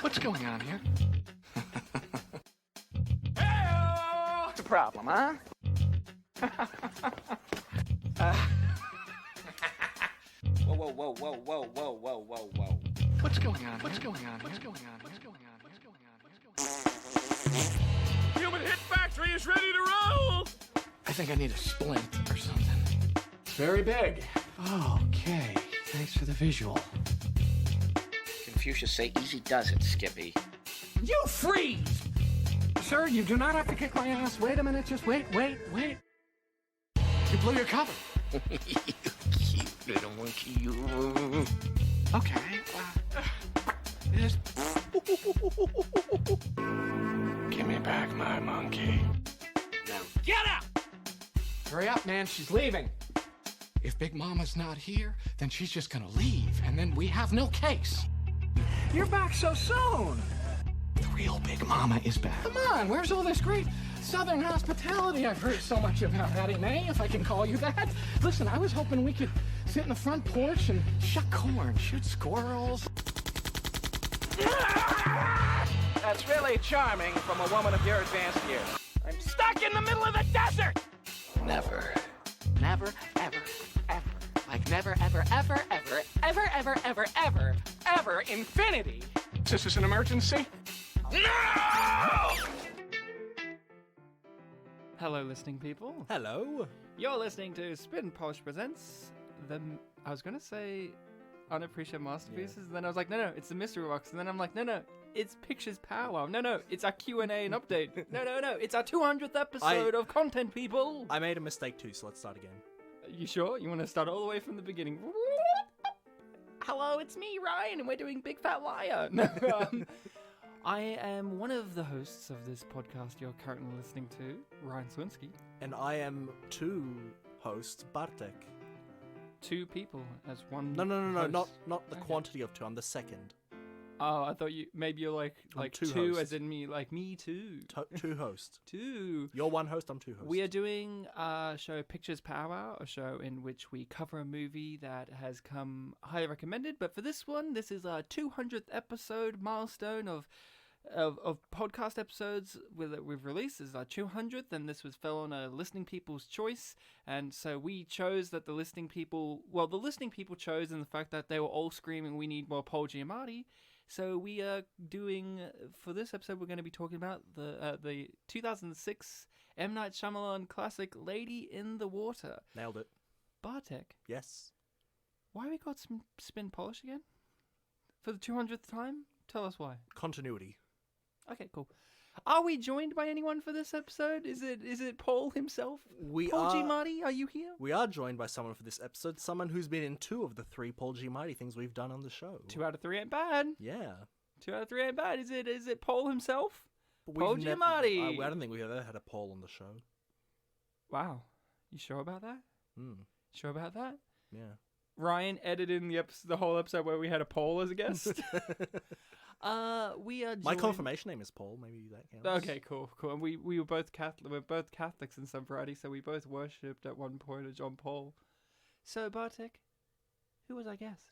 What's going on here? What's the problem, huh? Whoa, whoa, whoa, whoa, whoa, whoa, whoa, whoa, whoa. What's going on? What's going on? What's going on? What's going on? What's going on? What's going on? Human Hit Factory is ready to roll! I think I need a splint or something. It's very big. Okay. Thanks for the visual. Confucius say easy does it, Skippy. You freeze! Sir, you do not have to kick my ass. Wait a minute. Just wait. You blew your cover. You cute little monkey, you. Okay. Just... Give me back my monkey. Now get out! Hurry up, man. She's leaving. If Big Mama's not here, then she's just gonna leave, and then we have no case. You're back so soon. The real Big Mama is back. Come on, where's all this great Southern hospitality I've heard so much about, Hattie Mae, if I can call you that? Listen, I was hoping we could sit in the front porch and shuck corn, shoot squirrels. That's really charming from a woman of your advanced years. I'm stuck in the middle of the desert! Never. Never, ever, ever. Like never, ever, ever, ever, ever, ever, ever, ever, ever, infinity. Is this an emergency? No! Hello, listening people. Hello. You're listening to Spin Polish Presents I was going to say Unappreciated Masterpieces, and then I was like, no, it's the Mystery Box, and then I'm like, no, it's Pictures Powwow. No, it's our Q&A and update. No, it's our 200th episode of content, people. I made a mistake too, so let's start again. You sure? You want to start all the way from the beginning? Hello, it's me, Ryan, and we're doing Big Fat Liar. No, I am one of the hosts of this podcast you're currently listening to, Ryan Swinsky. And I am host Bartek. Two people as one. No, host. not the Okay. quantity of two. I'm the second. Oh, I thought maybe you're like two two hosts. as in me, like me too. Two hosts. Two. You're one host, I'm two hosts. We are doing a show, Pictures Powwow, a show in which we cover a movie that has come highly recommended. But for this one, this is our 200th episode milestone of podcast episodes that we've released. This is our 200th, and this fell on a listening people's choice. And so we chose that the listening people chose in the fact that they were all screaming, "We need more Paul Giamatti." So we are doing, for this episode, we're going to be talking about the 2006 M. Night Shyamalan classic, Lady in the Water. Nailed it. Bartek, Yes. why we got Spin Polish again? For the 200th time? Tell us why. Continuity. Okay, cool. Are we joined by anyone for this episode? Is it Paul himself? Paul Giamatti, are you here? We are joined by someone for this episode, someone who's been in 2 of the 3 Paul Giamatti things we've done on the show. 2 out of 3 ain't bad. Yeah. 2 out of 3 ain't bad. Is it Paul himself? But Paul we've never- Giamatti. I don't think we've ever had a Paul on the show. Wow. You sure about that? Sure about that? Yeah. Ryan edited in the whole episode where we had a Paul as a guest. We are My joined... confirmation name is Paul. Maybe that counts. Okay, cool. And we were both Catholic. We're both Catholics in some variety, so we both worshipped at one point a John Paul. So Bartek, who was our guest?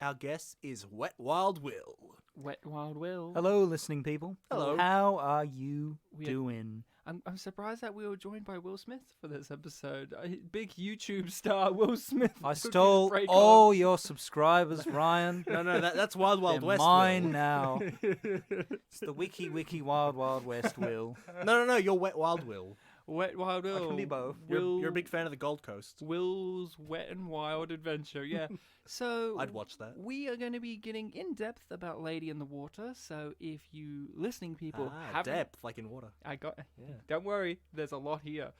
Our guest is Wet Wild Will. Wet Wild Will. Hello, listening people. Hello. How are you We are- doing? I'm surprised that we were joined by Will Smith for this episode. Big YouTube star Will Smith. I took his stole break all off. your subscribers, Ryan. No, that's Wild Wild They're West. mine Will. now. It's the Wiki Wild Wild West Will. No, you're Wet Wild Will. Wet Wild Will. I can be both. You're a big fan of the Gold Coast. Will's Wet and Wild Adventure, yeah. So I'd watch that. We are going to be getting in depth about Lady in the Water. So if you listening people haven't, depth, like in water. I got. Yeah. Don't worry, there's a lot here.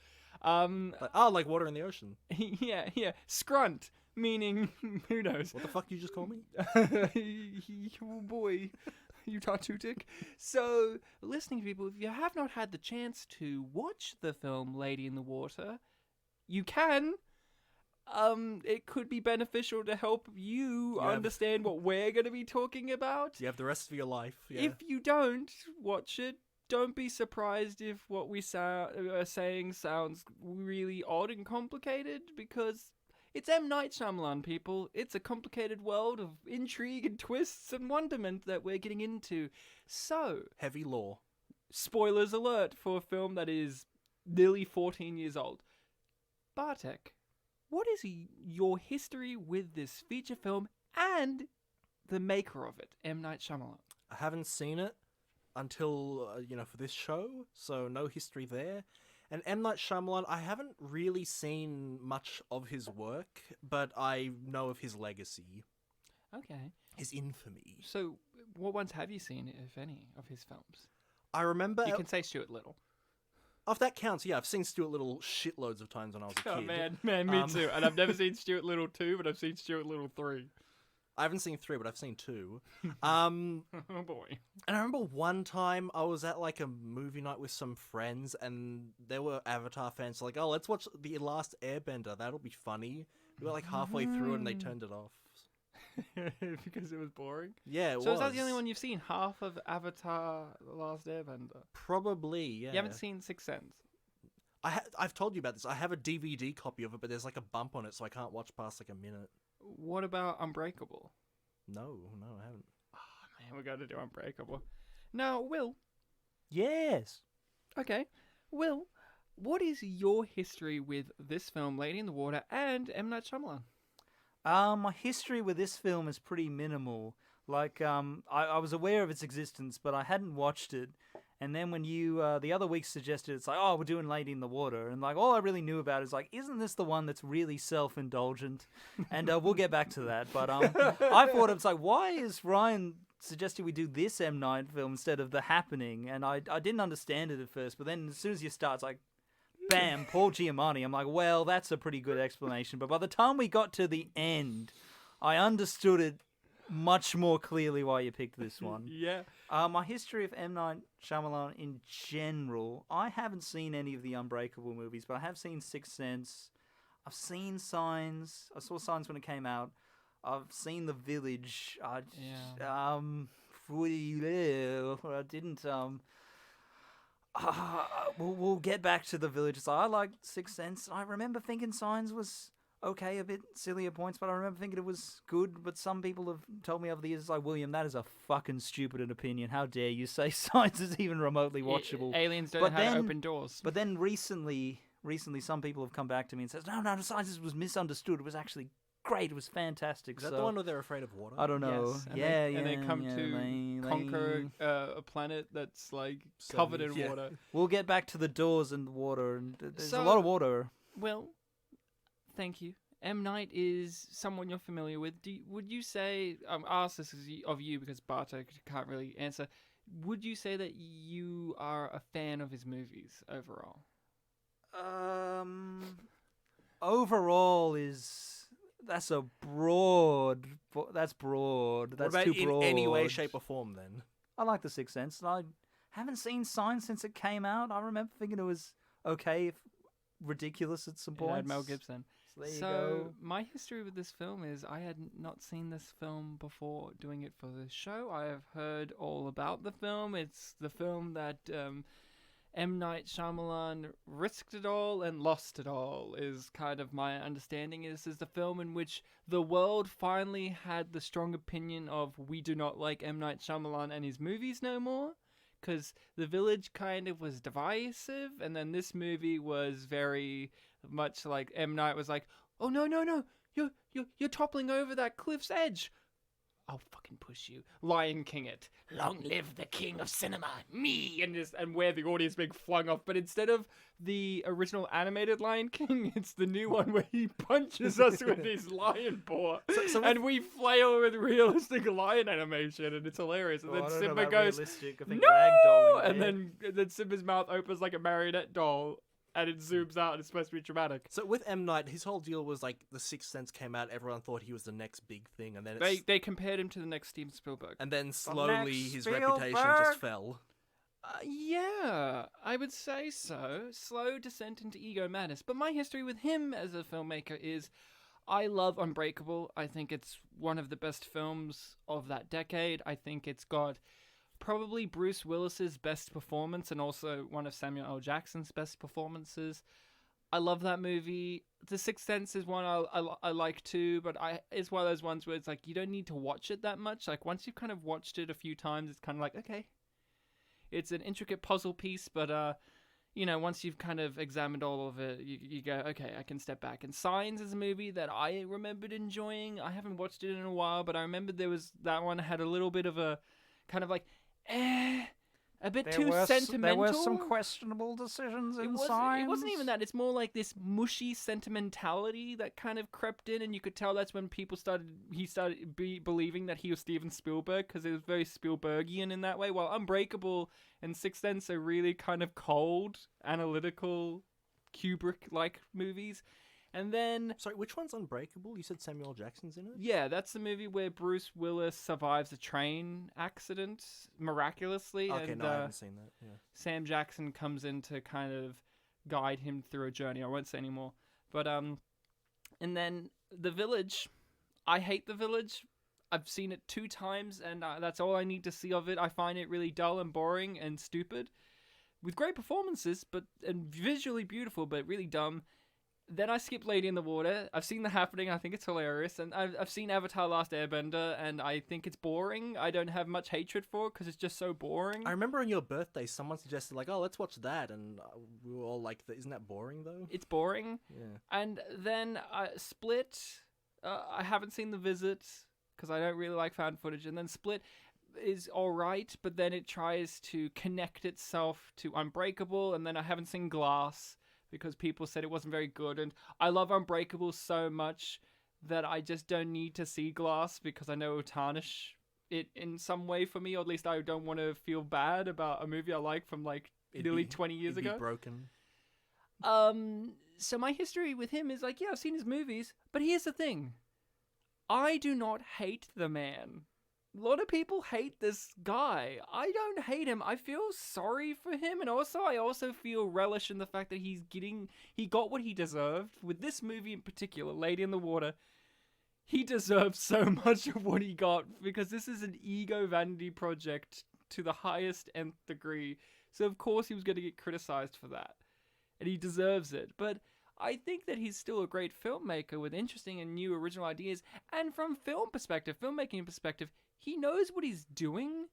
Like water in the ocean. yeah. Scrunt, meaning who knows? What the fuck you just call me? Oh boy. You tartutic. So, listening people, if you have not had the chance to watch the film Lady in the Water, you can. It could be beneficial to help you understand what we're going to be talking about. You have the rest of your life. Yeah. If you don't watch it, don't be surprised if what we are saying sounds really odd and complicated, because It's M. Night Shyamalan, people. It's a complicated world of intrigue and twists and wonderment that we're getting into. So, Heavy lore. spoilers alert for a film that is nearly 14 years old. Bartek, what is your history with this feature film and the maker of it, M. Night Shyamalan? I haven't seen it until, for this show, so no history there. And M. Night Shyamalan, I haven't really seen much of his work, but I know of his legacy, Okay. his infamy. So, what ones have you seen, if any, of his films? I remember... You can say Stuart Little. If that counts, yeah, I've seen Stuart Little shitloads of times when I was a kid. Oh, man, me too. And I've never seen Stuart Little 2, but I've seen Stuart Little 3. I haven't seen 3, but I've seen 2. Oh, boy. And I remember one time I was at like a movie night with some friends, and there were Avatar fans like, "Oh, let's watch The Last Airbender. That'll be funny." We were like halfway through, and they turned it off. Because it was boring? Yeah, it was. So is that the only one you've seen? Half of Avatar The Last Airbender? Probably, yeah. You haven't seen Sixth Sense? I've told you about this. I have a DVD copy of it, but there's like a bump on it, so I can't watch past like a minute. What about Unbreakable? No, I haven't. Oh, man, we got to do Unbreakable. Now, Will. Yes. Okay. Will, what is your history with this film, Lady in the Water, and M. Night Shyamalan? My history with this film is pretty minimal. Like, I was aware of its existence, but I hadn't watched it. And then when you, the other week suggested, it's like, oh, we're doing Lady in the Water. And like, all I really knew about is like, isn't this the one that's really self-indulgent? And we'll get back to that. But I thought it's like, why is Ryan suggesting we do this M. Night film instead of The Happening? And I didn't understand it at first. But then as soon as you start, it's like, bam, Paul Giamatti. I'm like, well, that's a pretty good explanation. But by the time we got to the end, I understood it much more clearly why you picked this one. Yeah. My history of M. Night Shyamalan in general, I haven't seen any of the Unbreakable movies, but I have seen Sixth Sense. I've seen Signs. I saw Signs when it came out. I've seen The Village. I didn't. We'll get back to The Village. So I like Sixth Sense. I remember thinking Signs was okay, a bit silly at points, but I remember thinking it was good. But some people have told me over the years, like, William, that is a fucking stupid an opinion. How dare you say Signs is even remotely watchable? Aliens don't know how to open doors. But then recently, some people have come back to me and says, no, Signs was misunderstood. It was actually great. It was fantastic. Is that the one where they're afraid of water? I don't know. Yes. And they come to conquer a planet that's like covered in water. We'll get back to the doors and the water, and there's a lot of water. Well, thank you. M. Night is someone you're familiar with. Would you say, I'll ask this of you because Bartek can't really answer, would you say that you are a fan of his movies overall? Overall that's broad. That's too broad. In any way, shape, or form, then? I like The Sixth Sense. I haven't seen Signs since it came out. I remember thinking it was okay, if ridiculous at some points. It had Mel Gibson. So there you So go. my history with this film is I had not seen this film before doing it for the show. I have heard all about the film. It's the film that M. Night Shyamalan risked it all and lost it all, is kind of my understanding. This is the film in which the world finally had the strong opinion of we do not like M. Night Shyamalan and his movies no more. Because The Village kind of was divisive, and then this movie was very much like M. Night was like, oh no, you're toppling over that cliff's edge. I'll fucking push you. Lion King it. Long live the king of cinema, me! And where the audience being flung off. But instead of the original animated Lion King, it's the new one where he punches us with his lion paw. And we flail with realistic lion animation, and it's hilarious. And then Simba goes, no! And then Simba's mouth opens like a marionette doll. And it zooms out, and it's supposed to be dramatic. So with M. Night, his whole deal was like The Sixth Sense came out, everyone thought he was the next big thing, and then they compared him to the next Steven Spielberg. And then slowly his reputation just fell. Yeah, I would say so. Slow descent into ego madness. But my history with him as a filmmaker is I love Unbreakable. I think it's one of the best films of that decade. I think it's got probably Bruce Willis's best performance and also one of Samuel L. Jackson's best performances. I love that movie. The Sixth Sense is one I like too, but it's one of those ones where it's like you don't need to watch it that much. Like once you've kind of watched it a few times, it's kind of like, okay. It's an intricate puzzle piece, but once you've kind of examined all of it, you go, okay, I can step back. And Signs is a movie that I remembered enjoying. I haven't watched it in a while, but I remember that one had a little bit of a kind of like, a bit too sentimental. There were some questionable decisions in Signs. It wasn't even that. It's more like this mushy sentimentality that kind of crept in, and you could tell that's when he started believing that he was Steven Spielberg, because it was very Spielbergian in that way. While Unbreakable and Sixth Sense are really kind of cold, analytical, Kubrick-like movies. And then... Sorry, which one's Unbreakable? You said Samuel L. Jackson's in it? Yeah, that's the movie where Bruce Willis survives a train accident miraculously. Okay, and, no, I haven't seen that. Yeah. Sam Jackson comes in to kind of guide him through a journey. I won't say anymore. But, and then The Village. I hate The Village. I've seen it 2 times, and that's all I need to see of it. I find it really dull and boring and stupid. With great performances, and visually beautiful, but really dumb. Then I skip Lady in the Water. I've seen The Happening. I think it's hilarious. And I've seen Avatar Last Airbender, and I think it's boring. I don't have much hatred for it because it's just so boring. I remember on your birthday, someone suggested, like, oh, let's watch that. And we were all like, isn't that boring, though? It's boring. Yeah. And then Split. I haven't seen The Visit because I don't really like found footage. And then Split is alright, but then it tries to connect itself to Unbreakable. And then I haven't seen Glass, because people said it wasn't very good, and I love Unbreakable so much that I just don't need to see Glass because I know it'll tarnish it in some way for me, or at least I don't want to feel bad about a movie I like from nearly 20 years ago. It'd be broken. So my history with him is like, yeah, I've seen his movies, but here's the thing. I do not hate the man. A lot of people hate this guy. I don't hate him. I feel sorry for him, and I also feel relish in the fact that he got what he deserved. With this movie in particular, Lady in the Water, he deserves so much of what he got, because this is an ego vanity project to the highest nth degree. So of course he was going to get criticized for that. And he deserves it. But I think that he's still a great filmmaker with interesting and new original ideas. And from filmmaking perspective, he knows what he's doing.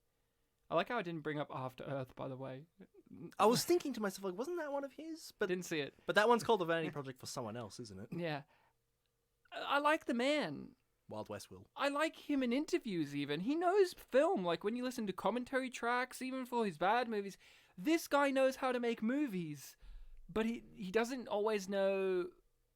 I like how I didn't bring up After Earth, by the way. I was thinking to myself, like, wasn't that one of his? But Didn't see it. But that one's called The Vanity Project for someone else, isn't it? Yeah. I like the man. Wild West will. I like him in interviews even. He knows film. Like when you listen to commentary tracks, even for his bad movies, this guy knows how to make movies. But he doesn't always know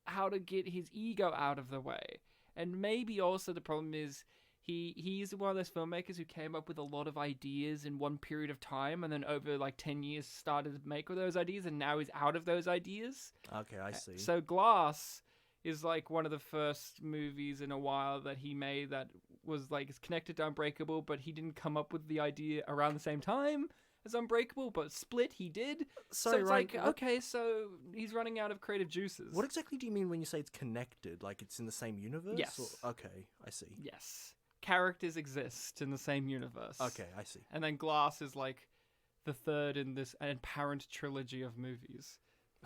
how to get his ego out of the way. And maybe also the problem is he's one of those filmmakers who came up with a lot of ideas in one period of time and then over 10 years started to make all those ideas, and now he's out of those ideas. Okay, I see. So Glass is one of the first movies in a while that he made that was is connected to Unbreakable, but he didn't come up with the idea around the same time as Unbreakable, but Split he did. Sorry, so it's Ryan, okay, so he's running out of creative juices. What exactly do you mean when you say it's connected? Like it's in the same universe? Yes. Or... Okay, I see. Yes. Characters exist in the same universe. Okay, I see. And then Glass is the third in this apparent trilogy of movies.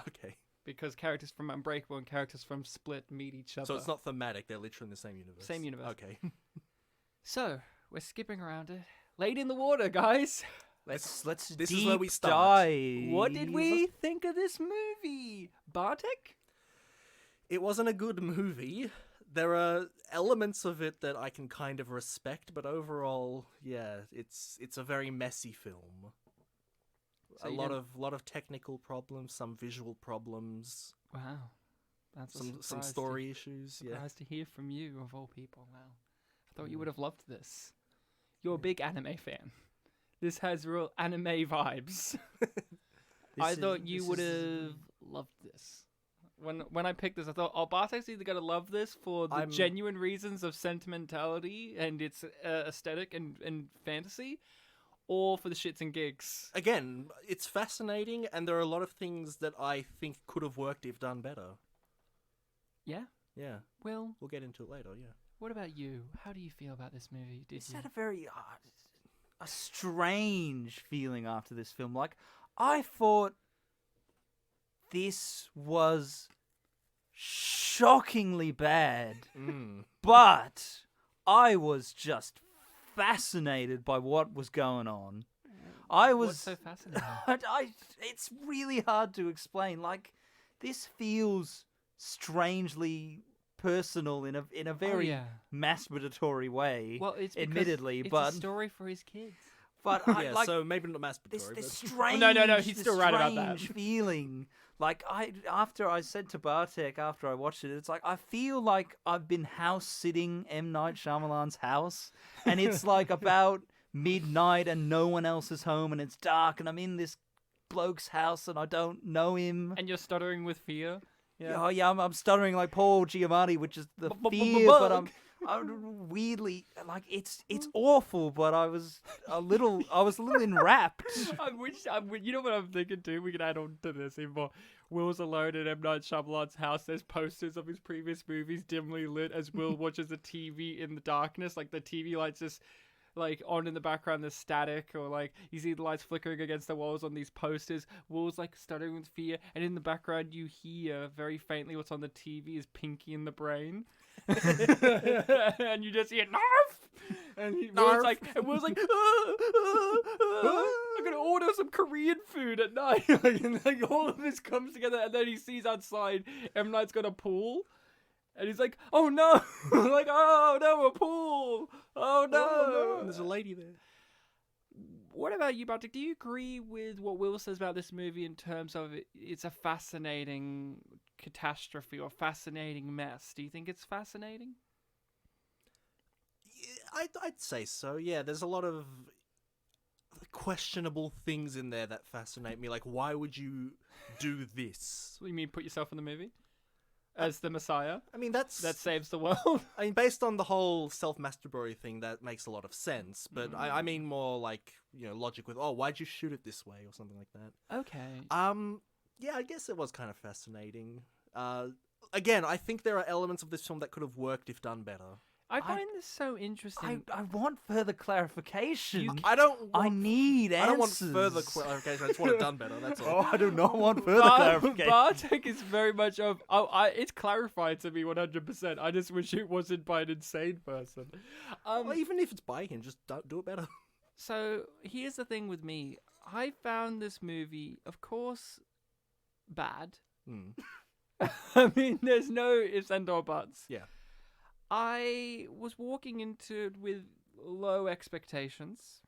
Okay. Because characters from Unbreakable and characters from Split meet each other. So it's not thematic, they're literally in the same universe. Same universe. Okay. So, we're skipping around it. Lady in the Water, guys. Let's This deep is where we start. dive. What did we think of this movie? Bartek? It wasn't a good movie. There are elements of it that I can kind of respect, but overall, yeah, it's a very messy film. So a you lot didn't- of technical problems, some visual problems, Wow. That's a some surprise story issues. Yeah. Surprised to hear from you, of all people. Wow. I thought you would have loved this. You're a big anime fan. This has real anime vibes. I thought you would have loved this. When I picked this, I thought, Bartek's either going to love this for the genuine reasons of sentimentality and its aesthetic and fantasy, or for the shits and gigs. Again, it's fascinating, and there are a lot of things that I think could have worked if done better. Yeah? Yeah. Well, We'll get into it later, yeah. what about you? How do you feel about this movie? It's had a very a strange feeling after this film. I thought this was shockingly bad, Mm. but I was just fascinated by what was going on. I was What's so fascinating? it's really hard to explain. Like, this feels strangely personal in a very yeah. masturbatory way. Well, it's because admittedly, it's but a story for his kids. Yeah, like so maybe not masturbatory, this but... strange. No, he's this still right about that. strange feeling. Like, after I said to Bartek after I watched it, it's like I feel like I've been house sitting M. Night Shyamalan's house, and it's like about midnight and no one else is home and it's dark and I'm in this bloke's house and I don't know him. And you're stuttering with fear. Oh yeah, I'm stuttering like Paul Giamatti, which is the fear, but I'm weirdly like it's awful. But I was a little enwrapped. You know what I'm thinking too? We can add on to this even more. Will's alone in M. Night Shyamalan's house. There's posters of his previous movies dimly lit as Will watches the TV in the darkness. Like the TV lights just like on in the background, there's static, or like you see the lights flickering against the walls on these posters. Will's like stuttering with fear, and in the background you hear very faintly what's on the TV is Pinky in the Brain. And you just hear Narf! And Will's like, I'm gonna order some Korean food at night. And like all of this comes together, and then he sees outside M. Night's got a pool. And he's like, oh no! Like, oh no, a pool! Oh no! And there's a lady there. What about you, Bartek? Do you agree with what Will says about this movie in terms of it's a fascinating catastrophe or fascinating mess? Do you think it's fascinating? Yeah, I'd say so. Yeah, there's a lot of questionable things in there that fascinate me. Like, why would you do this? What do you mean, put yourself in the movie? As the Messiah I mean, that saves the world? I mean, based on the whole self-masturbatory thing, that makes a lot of sense. But I mean more like, logic with, why'd you shoot it this way or something like that. Okay. Yeah, I guess it was kind of fascinating. Again, I think there are elements of this film that could have worked if done better. I find this so interesting. I want further clarification. I don't. I Want, need answers. I don't want further clarification. I just want it done better. That's all. I do not want further clarification. Bartek is very much of, it's clarified to me 100%. I just wish it wasn't by an insane person. Well, even if it's by him, just do it better. So here's the thing with me. I found this movie, of course, bad. I mean, there's no ifs and or buts. Yeah. I was walking into it with low expectations,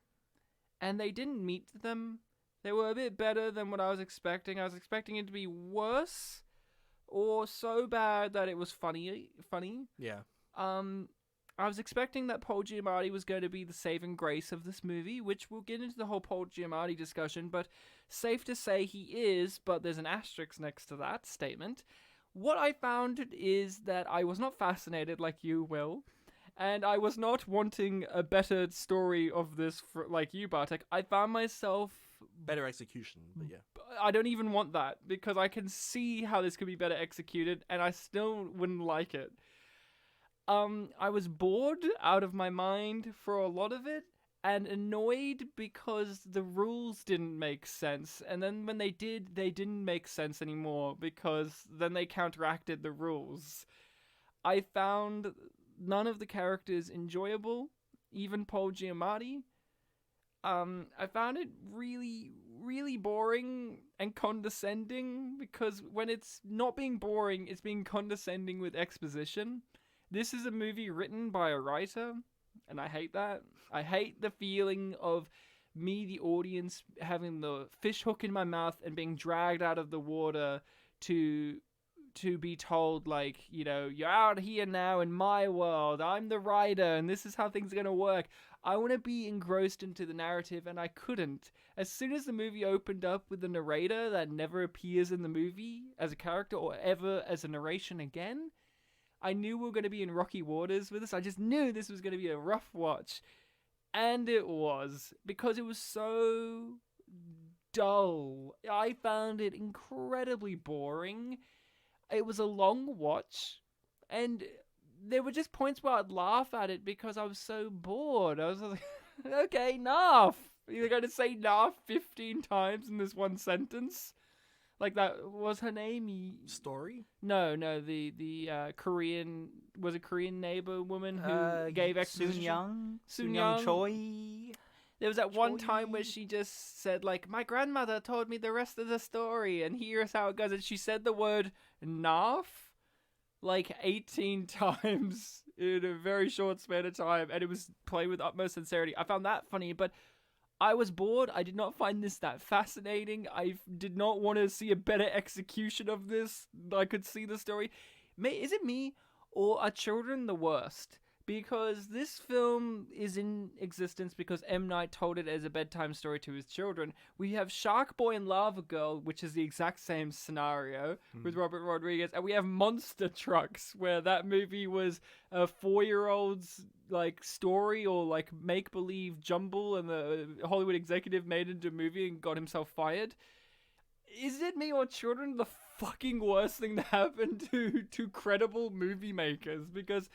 and they didn't meet them. They were a bit better than what I was expecting. I was expecting it to be worse, or so bad that it was funny. Yeah. I was expecting that Paul Giamatti was going to be the saving grace of this movie, which we'll get into the whole Paul Giamatti discussion, but safe to say he is, but there's an asterisk next to that statement. What I found is that I was not fascinated like you, Will, and I was not wanting a better story of this like you, Bartek. I found myself... Better execution, but yeah. I don't even want that, because I can see how this could be better executed, and I still wouldn't like it. I was bored out of my mind for a lot of it, and annoyed because the rules didn't make sense. And then when they did, they didn't make sense anymore, because then they counteracted the rules. I found none of the characters enjoyable, even Paul Giamatti. I found it really, really boring and condescending, because when it's not being boring, it's being condescending with exposition. This is a movie written by a writer, and I hate that. I hate the feeling of me, the audience, having the fish hook in my mouth and being dragged out of the water to be told, like, you're out here now in my world. I'm the writer, and this is how things are going to work. I want to be engrossed into the narrative, and I couldn't. As soon as the movie opened up with the narrator that never appears in the movie as a character or ever as a narration again, I knew we were going to be in rocky waters with this. I just knew this was going to be a rough watch. And it was, because it was so dull. I found it incredibly boring. It was a long watch, and there were just points where I'd laugh at it because I was so bored. I was like, okay, Narf. You're going to say Narf 15 times in this one sentence? Like that was her name. Story? No, the Korean was a Korean neighbor woman who gave exposition. Soon Young Choi. There was that one time where she just said like, "My grandmother told me the rest of the story, and here's how it goes." And she said the word "narf" like 18 times in a very short span of time, and it was played with utmost sincerity. I found that funny, but I was bored. I did not find this that fascinating. I did not want to see a better execution of this. I could see the story. Is it me, or are children the worst? Because this film is in existence because M. Night told it as a bedtime story to his children. We have Shark Boy and Lava Girl, which is the exact same scenario with Robert Rodriguez. And we have Monster Trucks, where that movie was a 4-year-old's like story or like make-believe jumble, and the Hollywood executive made it into a movie and got himself fired. Is it me or children the fucking worst thing to happen to credible movie makers? Because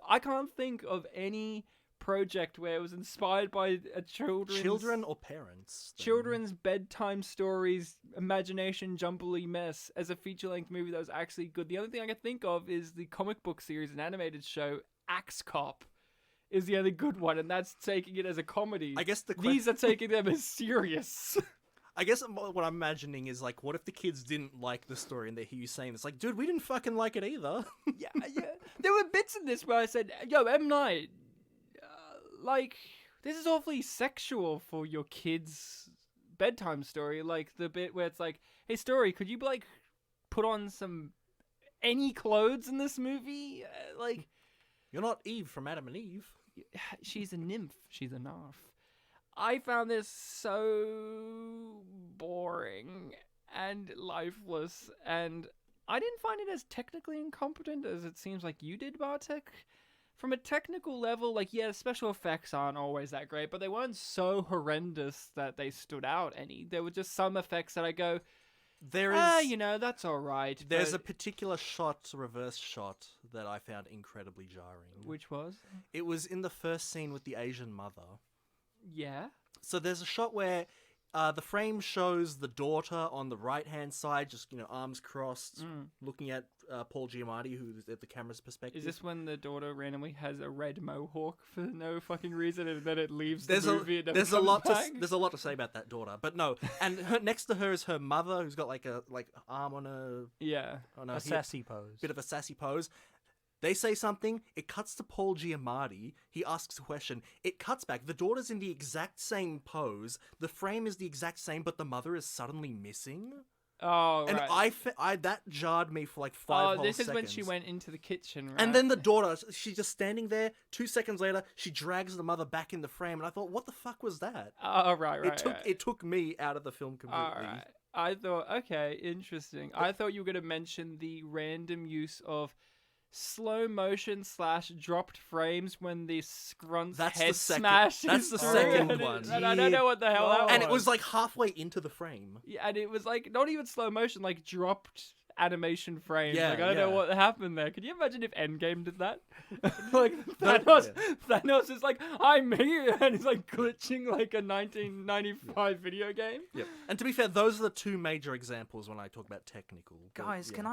I can't think of any project where it was inspired by a Children or parents? then? children's bedtime stories, imagination, jumbly mess as a feature-length movie that was actually good. The only thing I can think of is the comic book series, an animated show, Axe Cop, is the only good one, and that's taking it as a comedy. I guess These are taking them as serious. I guess what I'm imagining is like, what if the kids didn't like the story and they hear you saying it's like, dude, we didn't fucking like it either. yeah. There were bits in this where I said, "Yo, M. Night, like, this is awfully sexual for your kids' bedtime story." Like the bit where it's like, "Hey, story, could you like put on any clothes in this movie?" Like, You're not Eve from Adam and Eve. she's a nymph. She's a nymph. I found this so boring and lifeless, and I didn't find it as technically incompetent as it seems like you did, Bartek. From a technical level, like, yeah, special effects aren't always that great, but they weren't so horrendous that they stood out any. There were just some effects that I go, There is, that's alright. there's a particular reverse shot, that I found incredibly jarring. Which was? It was in the first scene with the Asian mother. Yeah. So there's a shot where the frame shows the daughter on the right-hand side, just, arms crossed, looking at Paul Giamatti, who's at the camera's perspective. Is this when the daughter randomly has a red mohawk for no fucking reason, and then it leaves the movie and never there's a comes lot back? there's a lot to say about that daughter, but no. And next to her is her mother, who's got like arm on her Yeah. on her A hip, sassy pose. bit of a sassy pose. They say something, it cuts to Paul Giamatti, he asks a question, it cuts back, the daughter's in the exact same pose, the frame is the exact same, but the mother is suddenly missing. Oh, And right. that jarred me for like 5 whole this is when seconds. she went into the kitchen, right? And then the daughter, she's just standing there, 2 seconds later, she drags the mother back in the frame, and I thought, what the fuck was that? Oh, right. It took me out of the film completely. Alright. I thought, okay, interesting. I thought you were going to mention the random use of slow motion / dropped frames when the Scrunt's That's the head second- smashes that's the through, second and one. And I don't know what the hell that was. And it was like halfway into the frame. Yeah, and it was like not even slow motion, like dropped animation frames. Yeah, like I don't know yeah. what happened there. Could you imagine if Endgame did that? Like Thanos is like, "I'm here," and he's like glitching like a 1995 video game. Yep. And to be fair, those are the two major examples when I talk about technical. but, Guys, yeah.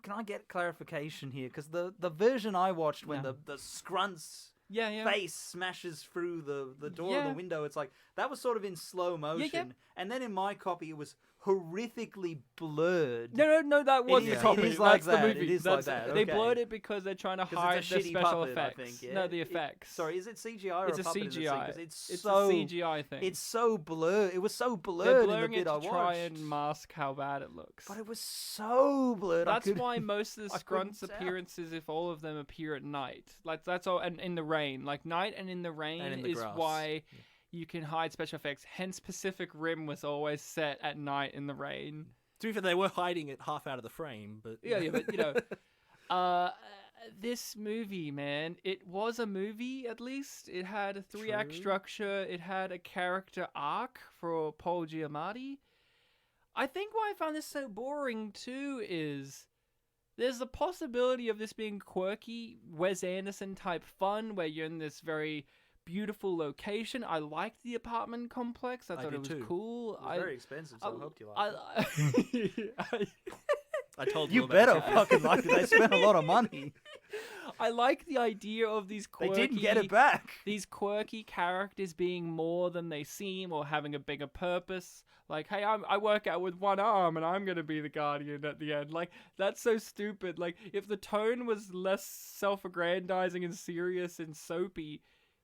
can I get clarification here? Because the version I watched when the Scrunt's Yeah. face smashes through the door of Yeah. the window, it's like that was sort of in slow motion, and then in my copy it was horrifically blurred. No, that was the is- copy. it is like That's the that, movie. it is That's like that, They okay. blurred it because they're trying to 'Cause hide it's a the shitty special puppet, effects. I think, yeah? No, the effects. Sorry, is it CGI or It's a a puppet in the scene? CGI. 'Cause it's It's so a CGI thing. It's so blurred. It was so They're blurred in the blurring bit it I to watched. try and mask how bad it looks. But it was so blurred. That's I could... why most of the I couldn't Scrunt's tell. appearances, if all of them appear at night, like that's all, and in the rain, like night and in the rain And in the is grass. why you can hide special effects. Hence, Pacific Rim was always set at night in the rain. To be fair, they were hiding it half out of the frame, but Yeah, but this movie, man, it was a movie. At least it had a 3-act True. structure. It had a character arc for Paul Giamatti. I think why I found this so boring too is there's the possibility of this being quirky, Wes Anderson type fun, where you're in this very beautiful location. I liked the apartment complex. I thought did it was too. cool. It was very expensive, so I hope you like it. I told You Will about better it. fucking like it. They spent a lot of money. I like the idea of these They quirky... didn't get it back. These quirky characters being more than they seem or having a bigger purpose. Like, hey, I work out with one arm and I'm going to be the guardian at the end. Like, that's so stupid. Like, if the tone was less self-aggrandizing and serious and soapy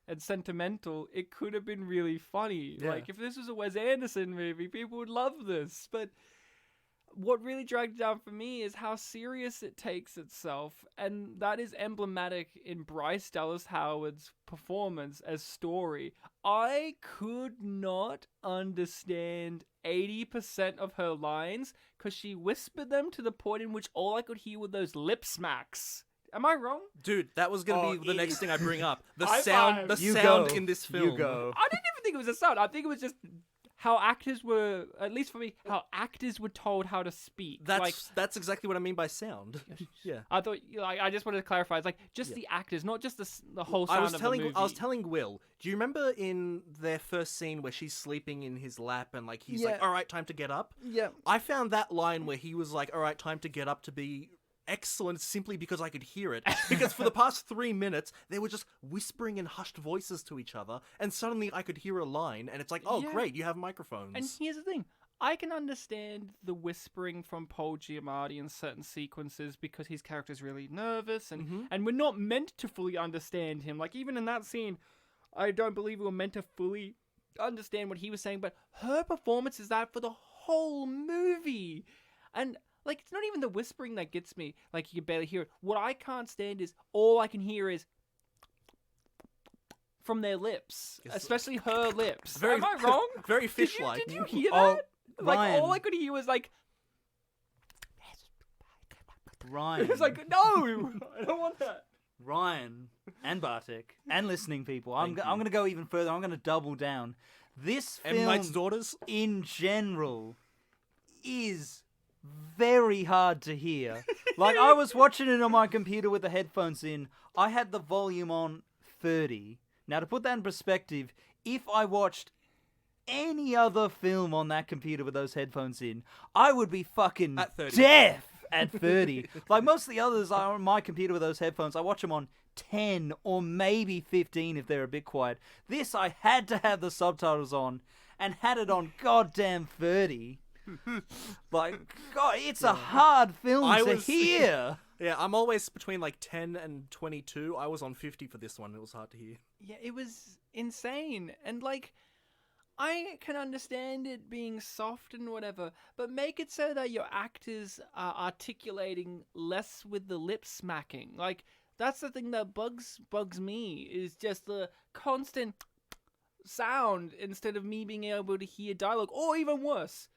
and sentimental, it could have been really funny. Yeah. Like, if this was a Wes Anderson movie, people would love this. But what really dragged it down for me is how serious it takes itself, and that is emblematic in Bryce Dallas Howard's performance as Story. I could not understand 80% of her lines because she whispered them to the point in which all I could hear were those lip smacks. Am I wrong? Dude, that was going to be the next thing I bring up. The High sound, five. the You sound go. in this film. You go. I didn't even think it was a sound. I think it was just how actors were, at least for me, how actors were told how to speak. That's exactly what I mean by sound. Yeah. I thought, like, I just wanted to clarify. It's like just the actors, not just the whole sound I was of telling the movie. I was telling Will. Do you remember in their first scene where she's sleeping in his lap and like he's like, Yeah. "All right, time to get up." Yeah. I found that line where he was like, "All right, time to get up," to be excellent simply because I could hear it. Because for the past 3 minutes, they were just whispering in hushed voices to each other, and suddenly I could hear a line, and it's like, "Oh, Yeah. great, you have microphones." And here's the thing. I can understand the whispering from Paul Giamatti in certain sequences because his character's really nervous and we're not meant to fully understand him. Like, even in that scene, I don't believe we were meant to fully understand what he was saying, but her performance is that for the whole movie. And, like, it's not even the whispering that gets me. Like, you can barely hear it. What I can't stand is all I can hear is from their lips, especially her lips. Very- Am I wrong? very Did fish-like. you hear Oh, that? Like, Ryan. all I could hear was like, Ryan. it's like, no, I don't want that. Ryan and Bartek and listening people. I'm Thank you. going to go even further. I'm going to double down. This M. film Night's Daughters. in general is very hard to hear. Like, I was watching it on my computer with the headphones in. I had the volume on 30. Now, to put that in perspective, if I watched any other film on that computer with those headphones in, I would be fucking At 30. deaf at 30. Like, most of the others are on my computer with those headphones. I watch them on 10 or maybe 15 if they're a bit quiet. This, I had to have the subtitles on and had it on goddamn 30. Like, God, it's a hard film I to was- hear. Yeah, I'm always between like 10 and 22. I was on 50 for this one. It was hard to hear. Yeah, it was insane. And, like, I can understand it being soft and whatever, but make it so that your actors are articulating less with the lip smacking. Like, that's the thing that bugs me, is just the constant sound instead of me being able to hear dialogue. Or even worse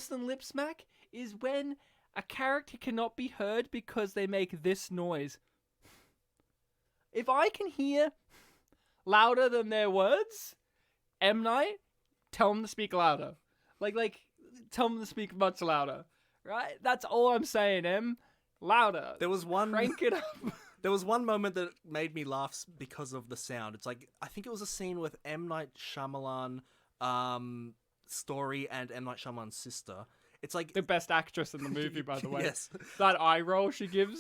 than lip smack is when a character cannot be heard because they make this noise. If I can hear louder than their words, M. Night, tell them to speak louder. Like, tell them to speak much louder. Right? That's all I'm saying, M. Louder. There was one. Crank it up. There was one moment that made me laugh because of the sound. It's like, I think it was a scene with M. Night Shyamalan, Story, and M. Night Shyamalan's sister. It's like, The best actress in the movie, by the way. Yes. That eye roll she gives.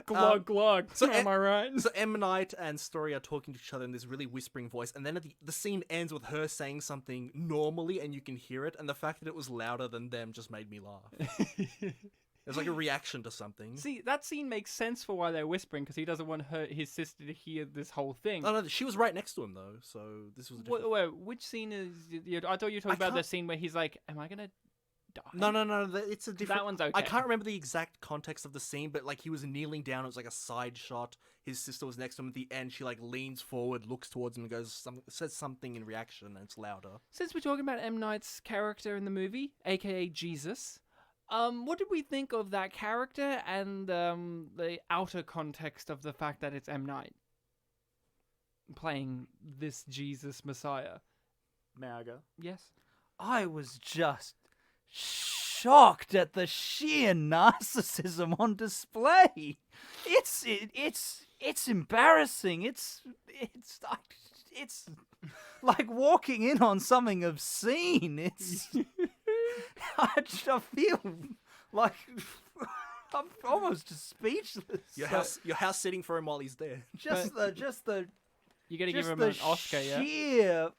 Glug, glug. so Am I right? So M. Night and Story are talking to each other in this really whispering voice, and then at the scene ends with her saying something normally, and you can hear it, and the fact that it was louder than them just made me laugh. It's like a reaction to something. See, that scene makes sense for why they're whispering, because he doesn't want his sister to hear this whole thing. No, she was right next to him, though, so this was a different... Wait, which scene is... I thought you were talking about the can't- scene where he's like, am I gonna die? No, it's a different... That one's okay. I can't remember the exact context of the scene, but, like, he was kneeling down, it was like a side shot, his sister was next to him at the end, she, like, leans forward, looks towards him, and says something in reaction, and it's louder. Since we're talking about M. Night's character in the movie, aka Jesus, what did we think of that character and the outer context of the fact that it's M. Night playing this Jesus Messiah? May I go? Yes. I was just shocked shocked at the sheer narcissism on display. It's embarrassing. It's like walking in on something obscene. It's I feel like I'm almost just speechless. Your house sitting for him while he's there. Just the You gotta give just him the an Oscar, yeah? sheer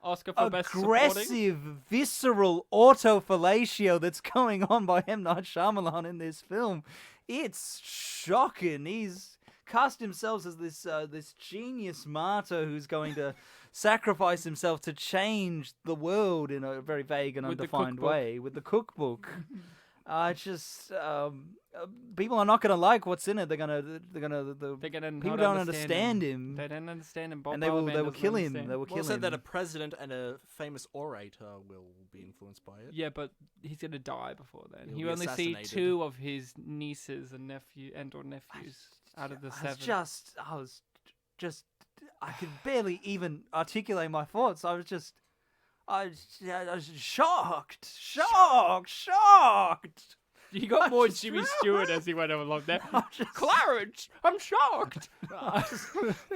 Oscar for best supporting. aggressive, visceral autofellatio that's going on by M. Night Shyamalan in this film. It's shocking. He's cast himself as this genius martyr who's going to sacrifice himself to change the world in a very vague and With the undefined cookbook. way with the cookbook. People are not going to like what's in it. People not don't understand him. They don't understand him. Bob And they will Balaban doesn't kill him. understand. They will Well, kill said him. that a president and a famous orator will be influenced by it. Yeah, but he's gonna die before then. He'll You be only see assassinated. 2 of his nieces and or nephews out of the 7. I could barely even articulate my thoughts. I was shocked. You got I'm more just Jimmy Stewart as he went along there. just- Clarence, I'm shocked.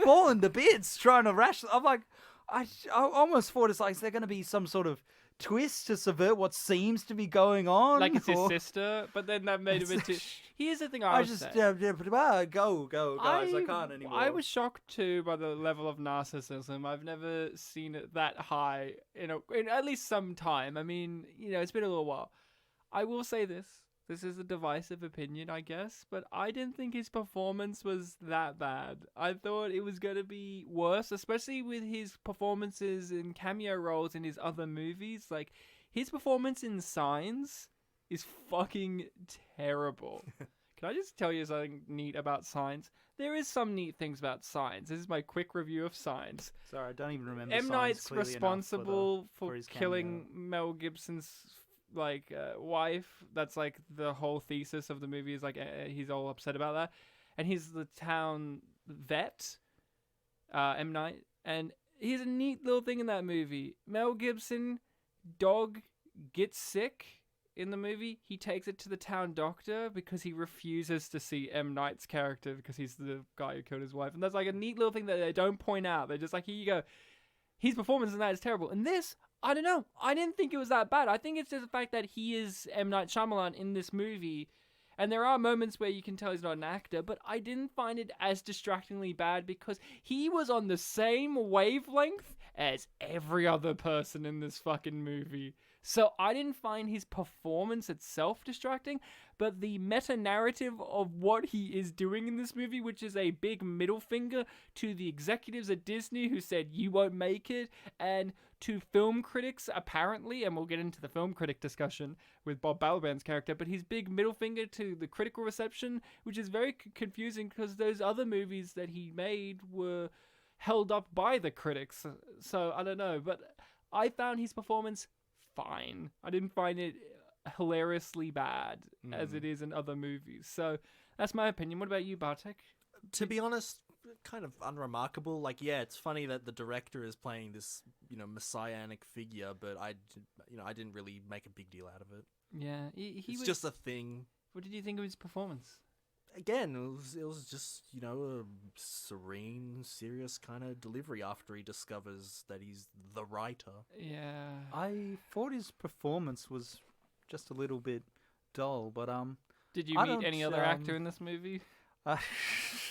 Falling to bits trying to rational. I'm like, I almost thought it's like, is there going to be some sort of twist to subvert what seems to be going on? Like it's his Or- sister, but then that made him into. Here's the thing I would just say. go guys. I can't anymore. I was shocked too by the level of narcissism. I've never seen it that high in at least some time. I mean, it's been a little while. I will say this. This is a divisive opinion, I guess, but I didn't think his performance was that bad. I thought it was going to be worse, especially with his performances in cameo roles in his other movies. Like, his performance in Signs is fucking terrible. Can I just tell you something neat about Signs? There is some neat things about Signs. This is my quick review of Signs. Sorry, I don't even remember. M. Signs Night's clearly enough responsible for for his killing cameo. Mel Gibson's wife. That's like the whole thesis of the movie is like he's all upset about that, and he's the town vet, M. Night, and here's a neat little thing in that movie. Mel Gibson dog gets sick in the movie. He takes it to the town doctor because he refuses to see M. Night's character because he's the guy who killed his wife, and that's like a neat little thing that they don't point out. They're just like, here you go. His performance in that is terrible. And this, I don't know. I didn't think it was that bad. I think it's just the fact that he is M. Night Shyamalan in this movie. And there are moments where you can tell he's not an actor, but I didn't find it as distractingly bad because he was on the same wavelength as every other person in this fucking movie. So I didn't find his performance itself distracting, but the meta-narrative of what he is doing in this movie, which is a big middle finger to the executives at Disney who said, you won't make it, and to film critics, apparently, and we'll get into the film critic discussion with Bob Balaban's character, but his big middle finger to the critical reception, which is very confusing because those other movies that he made were held up by the critics. So, I don't know, but I found his performance fine. I didn't find it hilariously bad as it is in other movies. So that's my opinion. What about you, Bartek? To be honest, kind of unremarkable. Like, yeah, it's funny that the director is playing this, messianic figure, but I didn't really make a big deal out of it. Yeah, he It's was just a thing. What did you think of his performance? Again, it was just, a serene, serious kind of delivery after he discovers that he's the writer. Yeah. I thought his performance was just a little bit dull, but Did you I meet don't, any other actor in this movie?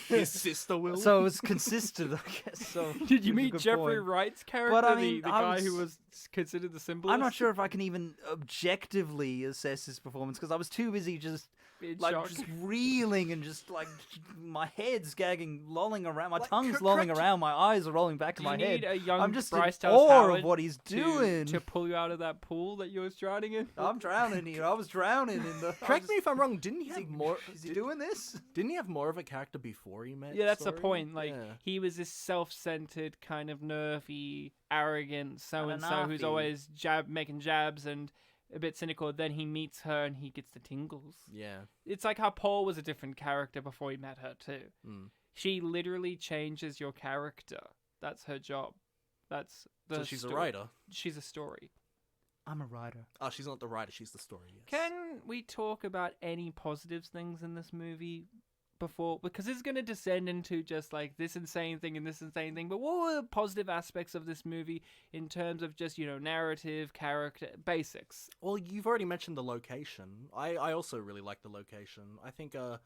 His sister will. so it was consistent, I guess. So Did you it's a meet good Jeffrey point. Wright's character, But, I mean, the I guy who was- was considered the symbolist? I'm not sure if I can even objectively assess his performance because I was too busy just In like shock. just reeling and just like my head's gagging, lolling around, my Like, tongue's lolling correct- around, my eyes are rolling back Do in you my need head. a young I'm just Bryce in Dallas awe Howard of what he's doing. to pull you out of that pool that you was drowning in? I'm drowning here. I was drowning in the. Correct me if I'm wrong. Didn't he Is have he more? Is he doing this? Didn't he have more of a character before he met? Yeah, that's the Sorry? point. Like, Yeah. he was this self-centered, kind of nervy, arrogant so-and-so who's Ananafi. always making jabs and a bit cynical. Then he meets her and he gets the tingles. Yeah. It's like how Paul was a different character before he met her, too. Mm. She literally changes your character. That's her job. That's the So she's a story. writer. She's a story. I'm a writer. Oh, she's not the writer, she's the story, yes. Can we talk about any positive things in this movie before? Because it's going to descend into just like this insane thing and this insane thing. But what were the positive aspects of this movie in terms of just, narrative, character, basics? Well, you've already mentioned the location. I also really like the location. I think a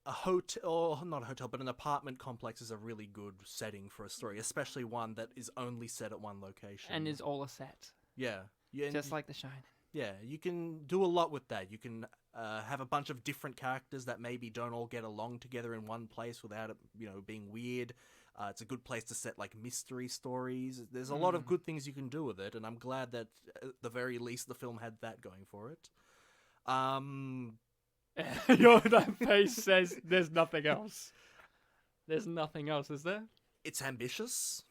hotel, or not a hotel, but an apartment complex is a really good setting for a story, especially one that is only set at one location. And is all a set. Yeah. And Just like The Shining. Yeah, you can do a lot with that. You can have a bunch of different characters that maybe don't all get along together in one place without it, being weird. It's a good place to set like mystery stories. There's a lot of good things you can do with it, and I'm glad that at the very least the film had that going for it. That face says there's nothing else. There's nothing else, is there? It's ambitious.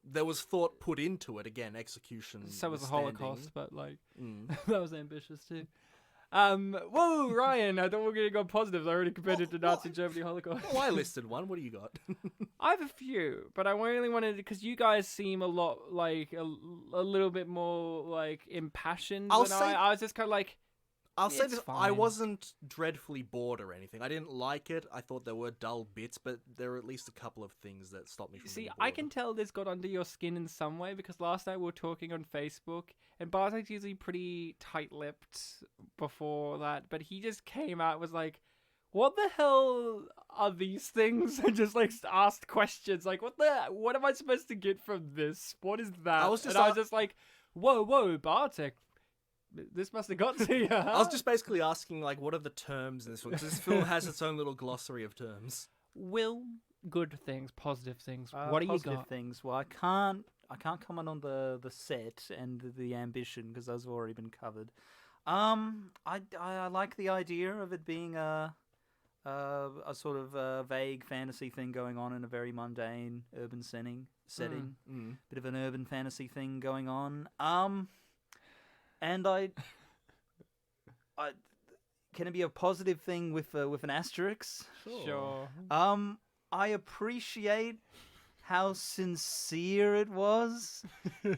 There was thought put into it. Again, execution. So was the notwithstanding. Holocaust, but like Mm. that was ambitious too. Whoa, Ryan! I thought we were gonna go positives. I already compared it to Nazi Germany Holocaust. Oh, I listed one. What do you got? I have a few, but I really wanted because you guys seem a lot like a little bit more like impassioned. I'll than say- I was just kind of like, I'll say It's this, I fine. wasn't dreadfully bored or anything. I didn't like it. I thought there were dull bits, but there were at least a couple of things that stopped me from see, being I bored. can tell this got under your skin in some way because last night we were talking on Facebook, and Bartek's usually pretty tight-lipped before that, but he just came out and was like, what the hell are these things? And just like asked questions like, what am I supposed to get from this? What is that? I was just and I was a- just like, whoa, Bartek, this must have got to you. I was just basically asking, like, what are the terms in this one? 'Cause this film has its own little glossary of terms. Will, good things, positive things. What do you Positive got? things. Well, I can't comment on the set and the ambition because those have already been covered. I like the idea of it being a sort of vague fantasy thing going on in a very mundane urban setting. Mm. Bit of an urban fantasy thing going on. And I can it be a positive thing with an asterisk? Sure. I appreciate how sincere it was,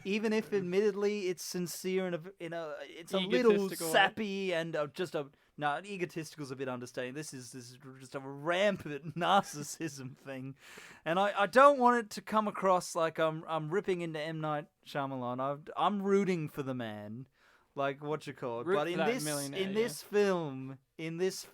even if admittedly it's sincere in a it's a little Egotistical way. sappy and just a no egotistical's a bit understated. This is just a rampant narcissism thing, and I don't want it to come across like I'm ripping into M. Night Shyamalan. I'm rooting for the man. Like what you call it, Root but for in that this millionaire, in yeah. this film, it's he's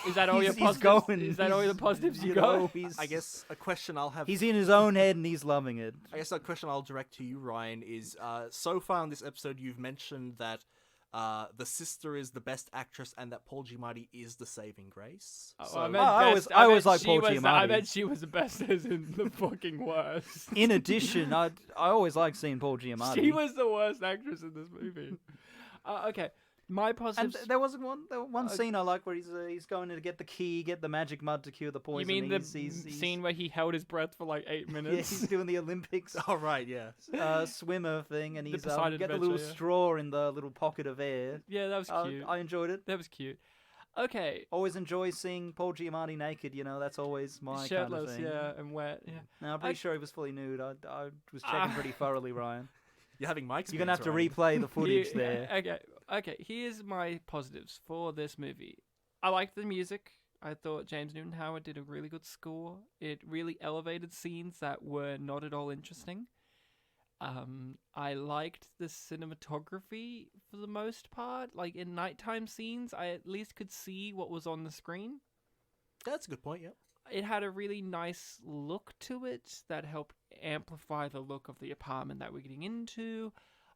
Is that all your he's positives? going, Is that all he's- the positives you know, got? he's, I guess a question I'll have. he's in his own head and he's loving it. I guess a question I'll direct to you, Ryan, is so far in this episode you've mentioned that the sister is the best actress and that Paul Giamatti is the saving grace. Oh, So- I meant I best. always meant like she Paul was the- I Giamatti. meant she was the best as in the fucking worst. In addition, I always like seeing Paul Giamatti. She was the worst actress in this movie. Okay, my And positives. there was one scene I like where he's going to get the key, get the magic mud to cure the poison. You mean the He's- scene where he held his breath for like 8 yeah, minutes? he's doing the Olympics Oh, right, yeah. swimmer thing, and The he's Poseidon get the little Adventure, yeah. straw in the little pocket of air. Yeah, that was cute. I enjoyed it. That was cute. Okay, Always enjoy seeing Paul Giamatti naked. That's always my shirtless, kind of thing. yeah, and wet, yeah. No, I'm pretty sure he was fully nude. I was checking pretty thoroughly, Ryan. You're having Mike's. You're gonna have to Ryan. replay the footage You- there. Okay. Here's my positives for this movie. I liked the music. I thought James Newton Howard did a really good score. It really elevated scenes that were not at all interesting. I liked the cinematography for the most part. Like in nighttime scenes, I at least could see what was on the screen. That's a good point, yeah. It had a really nice look to it that helped amplify the look of the apartment that we're getting into.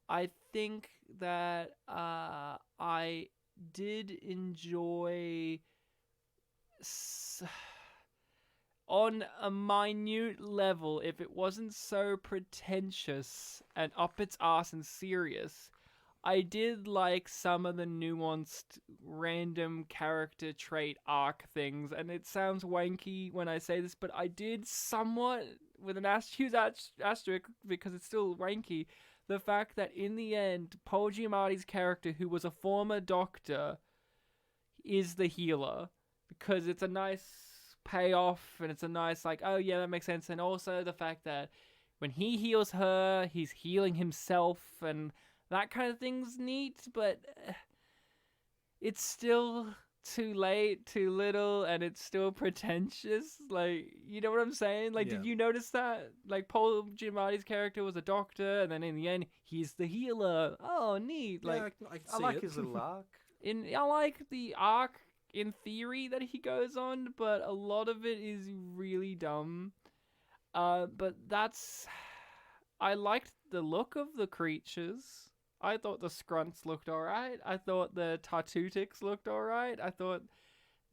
I think that I did enjoy on a minute level, if it wasn't so pretentious and up its arse and serious, I did like some of the nuanced random character trait arc things, and it sounds wanky when I say this, but I did somewhat, with an huge asterisk because it's still wanky, the fact that in the end, Paul Giamatti's character, who was a former doctor, is the healer, because it's a nice payoff, and it's a nice like, oh yeah, that makes sense. And also the fact that when he heals her, he's healing himself, and that kind of thing's neat. But it's still too late, too little, and it's still pretentious. Like, you know what I'm saying? Like, Yeah. did you notice that? Like, Paul Giamatti's character was a doctor, and then in the end, he's the healer. Oh, neat. Like, yeah, I can I see like it. his little arc. I like the arc in theory that he goes on, but a lot of it is really dumb. But I liked the look of the creatures. I thought the Scrunts looked alright. I thought the Tartutics looked alright. I thought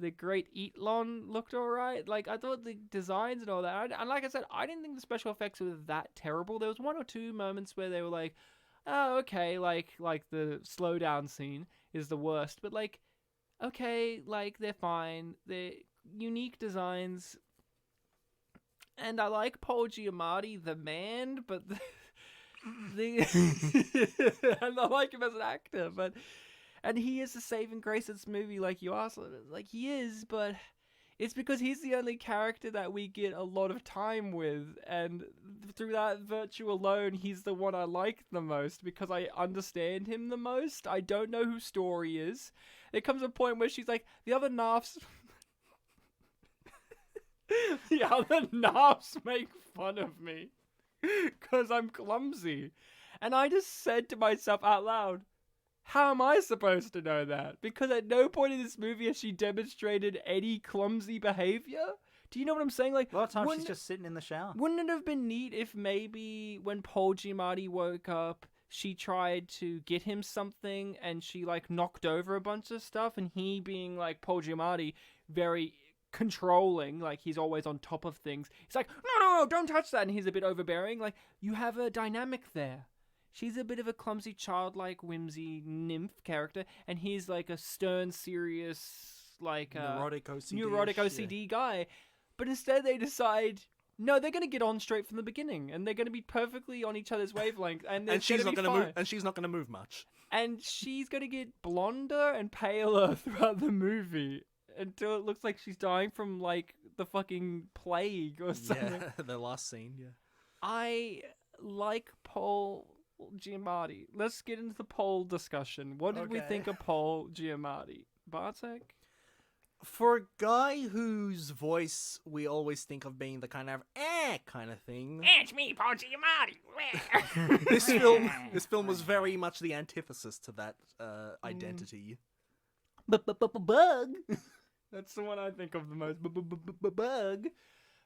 the Great Eatlon looked alright. Like, I thought the designs and all that. And like I said, I didn't think the special effects were that terrible. There was one or two moments where they were like, oh, okay, like the slowdown scene is the worst. But, like, okay, like, they're fine. They're unique designs. And I like Paul Giamatti, the man, but and I like him as an actor, and he is the saving grace of this movie, like you asked, like he is, but it's because he's the only character that we get a lot of time with, and through that virtue alone, he's the one I like the most because I understand him the most. I don't know whose story is. There comes a point where she's like, the other Narfs make fun of me because I'm clumsy. And I just said to myself out loud, how am I supposed to know that? Because at no point in this movie has she demonstrated any clumsy behavior. Do you know what I'm saying? Like, A lot of times she's wouldn't- just sitting in the shower. Wouldn't it have been neat if maybe when Paul Giamatti woke up, she tried to get him something and she like knocked over a bunch of stuff, and he, being like Paul Giamatti, very controlling, like he's always on top of things, he's like, no, don't touch that, and he's a bit overbearing. Like, you have a dynamic there. She's a bit of a clumsy, childlike, whimsy nymph character, and he's like a stern, serious, like Neurotic OCD. neurotic OCD guy. But instead they decide, no, they're going to get on straight from the beginning, and they're going to be perfectly on each other's wavelength, and she's not going to move. And she's not going to move much. And she's going to get blonder and paler throughout the movie until it looks like she's dying from like the fucking plague or something. Yeah, the last scene. Yeah. I like Paul Giamatti. Let's get into the Paul discussion. What did we Okay. think of Paul Giamatti? Bartek? For a guy whose voice we always think of being the kind of kind of thing, It's me, Paul Giamatti. this film was very much the antithesis to that identity. Bug. That's the one I think of the most. Bug.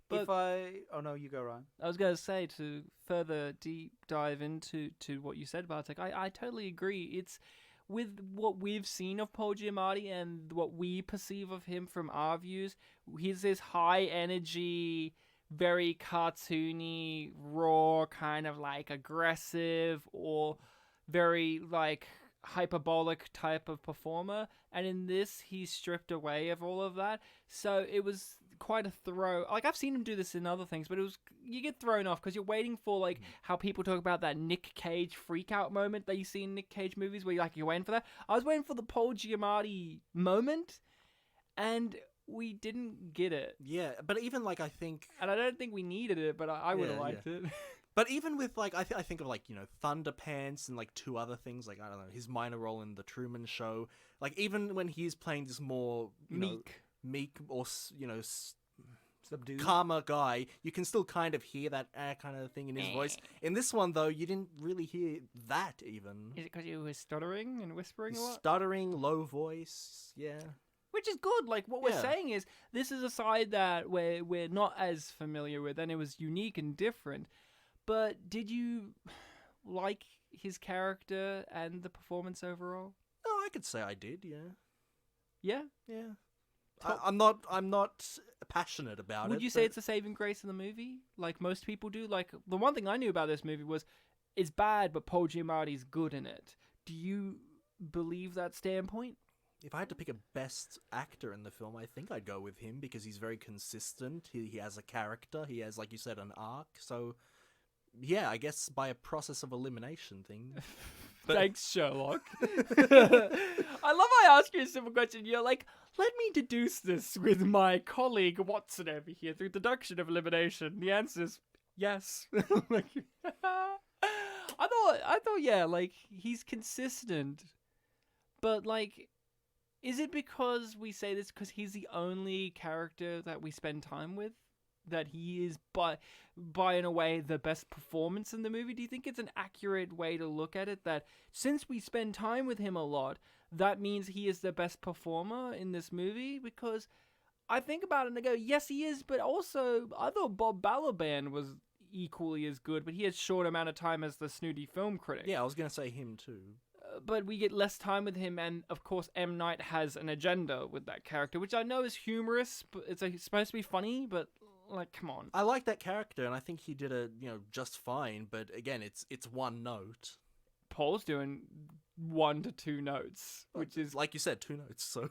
But Oh no, you go, Ryan. I was going to say, to further deep dive into what you said, Bartek, I totally agree. It's with what we've seen of Paul Giamatti and what we perceive of him from our views, he's this high energy, very cartoony, raw, kind of like aggressive or very like hyperbolic type of performer. And in this, he's stripped away of all of that. So it was quite a throw. Like, I've seen him do this in other things, but you get thrown off because you're waiting for like how people talk about that Nick Cage freak out moment that you see in Nick Cage movies where you're waiting for that. I was waiting for the Paul Giamatti moment, and we didn't get it. Yeah, but even like I think, And I don't think we needed it, but I would have Yeah, liked it. but even with like I think of like Thunderpants and like two other things, like I don't know, his minor role in the Truman Show. Like even when he's playing this more meek or Subdued. calmer guy, you can still kind of hear that kind of thing in his voice. In this one, though, you didn't really hear that even. Is it because you were stuttering and whispering a lot? Stuttering, low voice, yeah. Which is good. Like, what we're Yeah. saying is, this is a side that we're not as familiar with, and it was unique and different. But did you like his character and the performance overall? Oh, I could say I did, yeah. Yeah? Yeah. I'm not passionate about it. Would you say but- it's a saving grace in the movie, like most people do? Like, the one thing I knew about this movie was it's bad, but Paul Giamatti's good in it. Do you believe that standpoint? If I had to pick a best actor in the film, I think I'd go with him because he's very consistent. He has a character. He has, like you said, an arc. So, yeah, I guess by a process of elimination thing. Thanks, Sherlock. I love I ask you a simple question. You're like, let me deduce this with my colleague Watson over here through deduction of elimination. The answer's yes. Like, I thought, yeah, like, he's consistent. But, like, is it because we say this because he's the only character that we spend time with? That he is, by in a way, the best performance in the movie? Do you think it's an accurate way to look at it? That since we spend time with him a lot, that means he is the best performer in this movie? Because I think about it and I go, yes, he is, but also I thought Bob Balaban was equally as good, but he had short amount of time as the snooty film critic. Yeah, I was going to say him too. But we get less time with him, and of course M. Night has an agenda with that character, which I know is humorous, but it's supposed to be funny, but like, come on. I like that character, and I think he did it, just fine. But again, it's one note. Paul's doing 1 to 2 notes, which is Like you said, 2 notes. So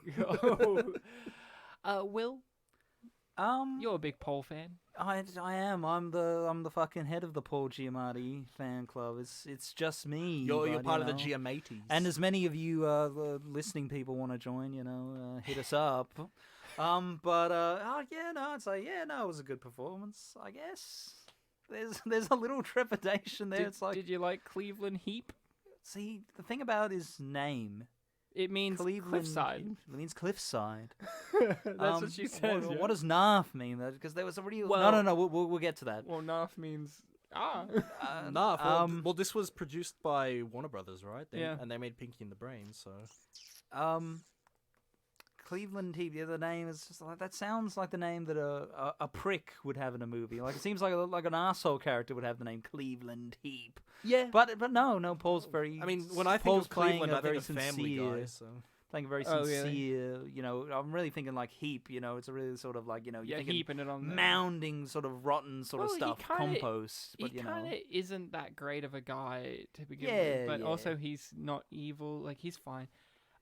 Will, you're a big Paul fan. I am. I'm the fucking head of the Paul Giamatti fan club. It's just me. you're but, part of the know. Giamattis. And as many of you the listening people want to join, hit us up. It's like, it was a good performance, I guess. There's a little trepidation there. It's like, did you like Cleveland Heap? see, the thing about his name, It means Cleveland, cliffside. it means cliffside. That's what she says. What, yeah. what does Narf mean? Because there was a real. Well- No. We'll get to that. Well, Narf means Well, this was produced by Warner Brothers, right? Yeah. And they made Pinky and the Brain, so... Cleveland Heap. The name is just like that. Sounds like the name that a prick would have in a movie. Like it seems like an arsehole character would have the name Cleveland Heap. yeah. But no. Paul's very. I mean, when I think Paul's of Cleveland, I playing think a of Family very Guy, so... playing a very Oh, really? sincere. I'm really thinking like Heap. It's a really sort of like you're Yeah, thinking heaping it on there. mounding sort of rotten sort of Well, he stuff, kinda- compost. But He kind of isn't that great of a guy to begin Yeah, with, but yeah. also he's not evil. Like, he's fine.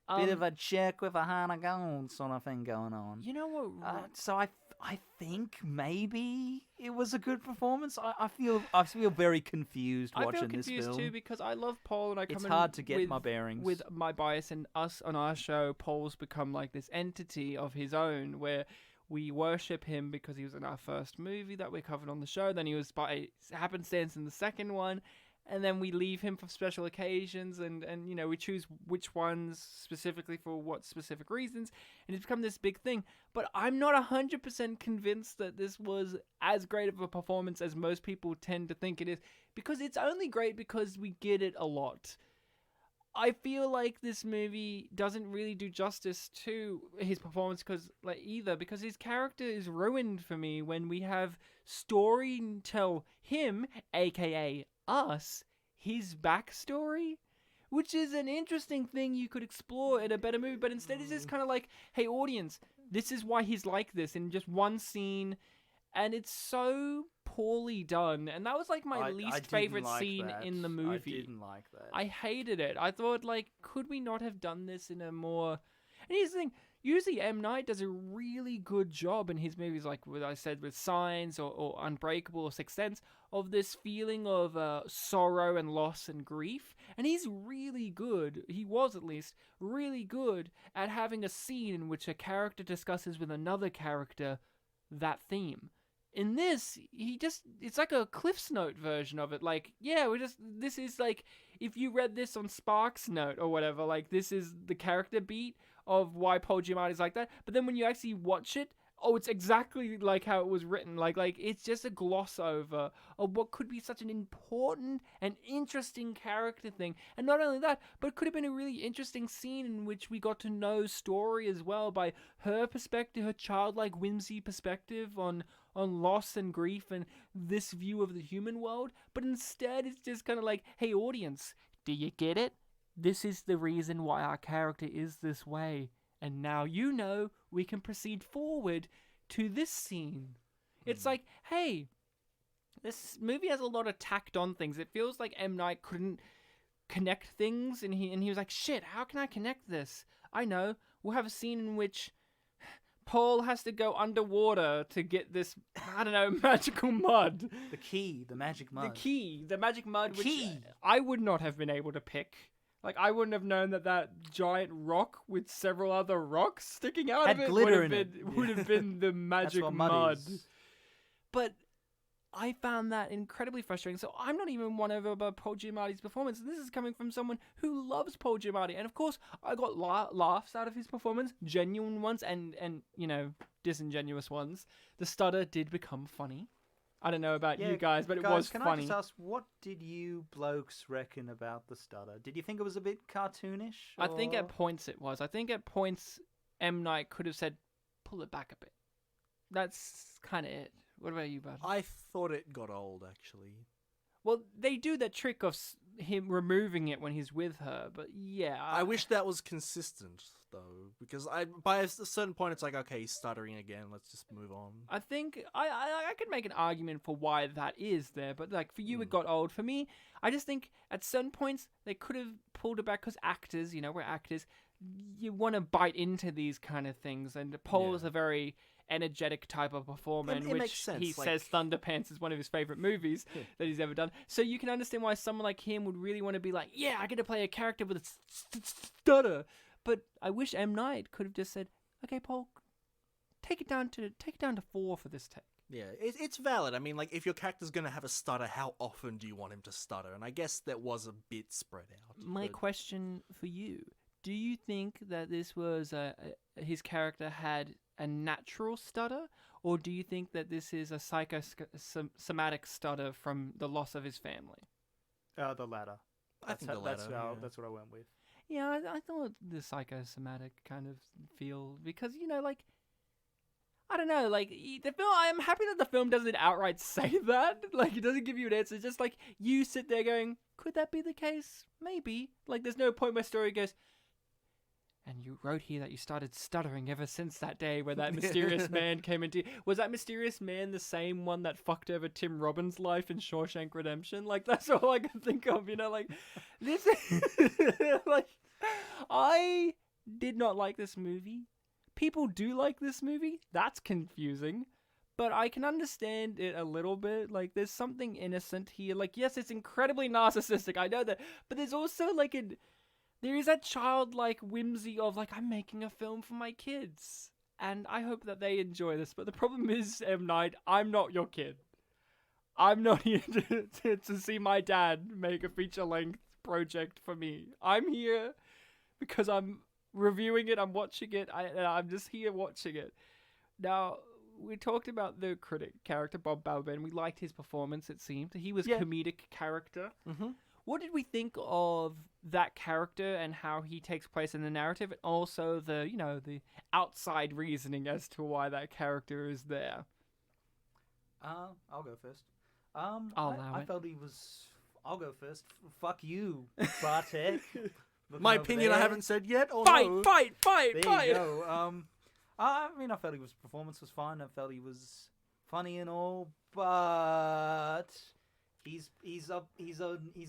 bit of a chick with a heart of gold sort of thing going on. You know what? So I think maybe it was a good performance. I feel very confused I watching feel confused this film. too because I love Paul and I come It's in hard to get with, my bearings. with my bias, and us on our show, Paul's become like this entity of his own where we worship him because he was in our first movie that we covered on the show. Then he was by happenstance in the second one. And then we leave him for special occasions, and we choose which ones specifically for what specific reasons, and it's become this big thing. But I'm not 100% convinced that this was as great of a performance as most people tend to think it is, because it's only great because we get it a lot. I feel like this movie doesn't really do justice to his performance because his character is ruined for me when we have story tell him, aka us, his backstory, which is an interesting thing you could explore in a better movie, but instead it's just kind of like, hey audience, this is why he's like this in just one scene, and it's so poorly done, and that was like my I least didn't favorite like scene that. in the movie. I didn't like that. I hated it. I thought, like, could we not have done this in a more... And here's the thing, usually M. Night does a really good job in his movies, like what I said with Signs or Unbreakable or Sixth Sense, of this feeling of sorrow and loss and grief. And he's really good, he was at least, really good at having a scene in which a character discusses with another character that theme. In this, it's like a Cliff's Note version of it. Like, yeah, this is like, if you read this on Sparks Note or whatever, like, this is the character beat of why Paul Giamatti's like that. But then when you actually watch it, it's exactly like how it was written. Like it's just a gloss over of what could be such an important and interesting character thing. And not only that, but it could have been a really interesting scene in which we got to know story as well by her perspective, her childlike whimsy perspective on loss and grief and this view of the human world. But instead, it's just kind of like, hey audience, do you get it? This is the reason why our character is this way. And now you know we can proceed forward to this scene. It's like, hey, this movie has a lot of tacked on things. It feels like M. Night couldn't connect things, and he was like, shit, how can I connect this? I know, we'll have a scene in which Paul has to go underwater to get this, I don't know, magical mud. The key, the magic mud. The magic mud, The which key. I would not have been able to pick. Like, I wouldn't have known that giant rock with several other rocks sticking out Had of it glitter would have in been, it. would have been the magic what mud. mud is. But I found that incredibly frustrating. So I'm not even won over by Paul Giamatti's performance. This is coming from someone who loves Paul Giamatti. And of course, I got laughs out of his performance, genuine ones and disingenuous ones. The stutter did become funny. I don't know about you guys, but it was can funny. I just ask, what did you blokes reckon about the stutter? Did you think it was a bit cartoonish? I think or- at points it was. I think at points M. Night could have said, pull it back a bit. That's kind of it. What about you, bud? I thought it got old, actually. Well, they do that trick of him removing it when he's with her, but yeah. I wish that was consistent, though, because by a certain point, it's like, okay, he's stuttering again. Let's just move on. I think I could make an argument for why that is there, but like for you, it got old. For me, I just think at certain points they could have pulled it back because actors, we're actors. You want to bite into these kind of things, and Paul is a very energetic type of performer, It in which makes sense, he like- says Thunderpants is one of his favorite movies that he's ever done. So you can understand why someone like him would really want to be like, yeah, I get to play a character with a stutter. But I wish M. Night could have just said, okay, Paul, take it down to 4 for this take. Yeah, it's valid. I mean, like, if your character's going to have a stutter, how often do you want him to stutter? And I guess that was a bit spread out. My but- question for you: do you think that this was his character had a natural stutter, or do you think that this is a psychosomatic stutter from the loss of his family? The latter. I think the latter. That's what I went with. Yeah, I thought the psychosomatic kind of feel, because I don't know, like the film. I'm happy that the film doesn't outright say that. Like, it doesn't give you an answer. It's just like you sit there going, "Could that be the case? Maybe." Like, there's no point where story goes, "And you wrote here that you started stuttering ever since that day where that mysterious man came into." Was that mysterious man the same one that fucked over Tim Robbins' life in Shawshank Redemption? Like, that's all I can think of. Like this. Like, I did not like this movie. People do like this movie. That's confusing. But I can understand it a little bit. Like, there's something innocent here. Like, yes, it's incredibly narcissistic. I know that. But there's also, like, there is that childlike whimsy of, like, I'm making a film for my kids. And I hope that they enjoy this. But the problem is, M. Night, I'm not your kid. I'm not here to see my dad make a feature-length project for me. I'm here because I'm reviewing it, I'm watching it, I'm just here watching it. Now, we talked about the critic character, Bob Balaban. We liked his performance, it seemed. He was comedic character. Mm-hmm. What did we think of that character and how he takes place in the narrative, and also the outside reasoning as to why that character is there? I'll go first. I'll allow I it. felt he was. I'll go first. Fuck you, Bartek. Looking My over opinion, I there. haven't said yet. Or Fight, no. fight! There you go. I mean, I felt his performance was fine. I felt he was funny and all, but he's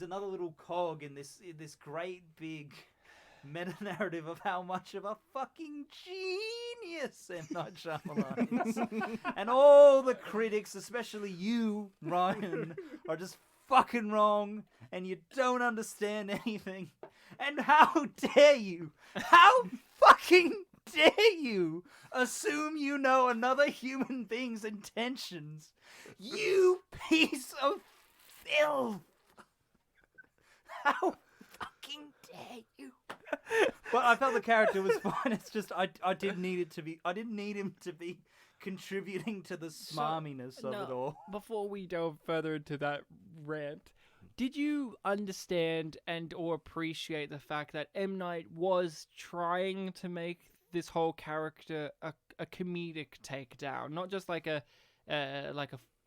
another little cog in this great big meta narrative of how much of a fucking genius M. Night Shyamalan is. And all the critics, especially you, Ryan, are just fucking wrong, and you don't understand anything. And how dare you? How fucking dare you assume you know another human being's intentions? You piece of filth! How fucking dare you? But I felt the character was fine. It's just I didn't need him to be contributing to the smarminess of it all. Before we delve further into that rant, did you understand and or appreciate the fact that M. Night was trying to make this whole character a comedic takedown, not just like a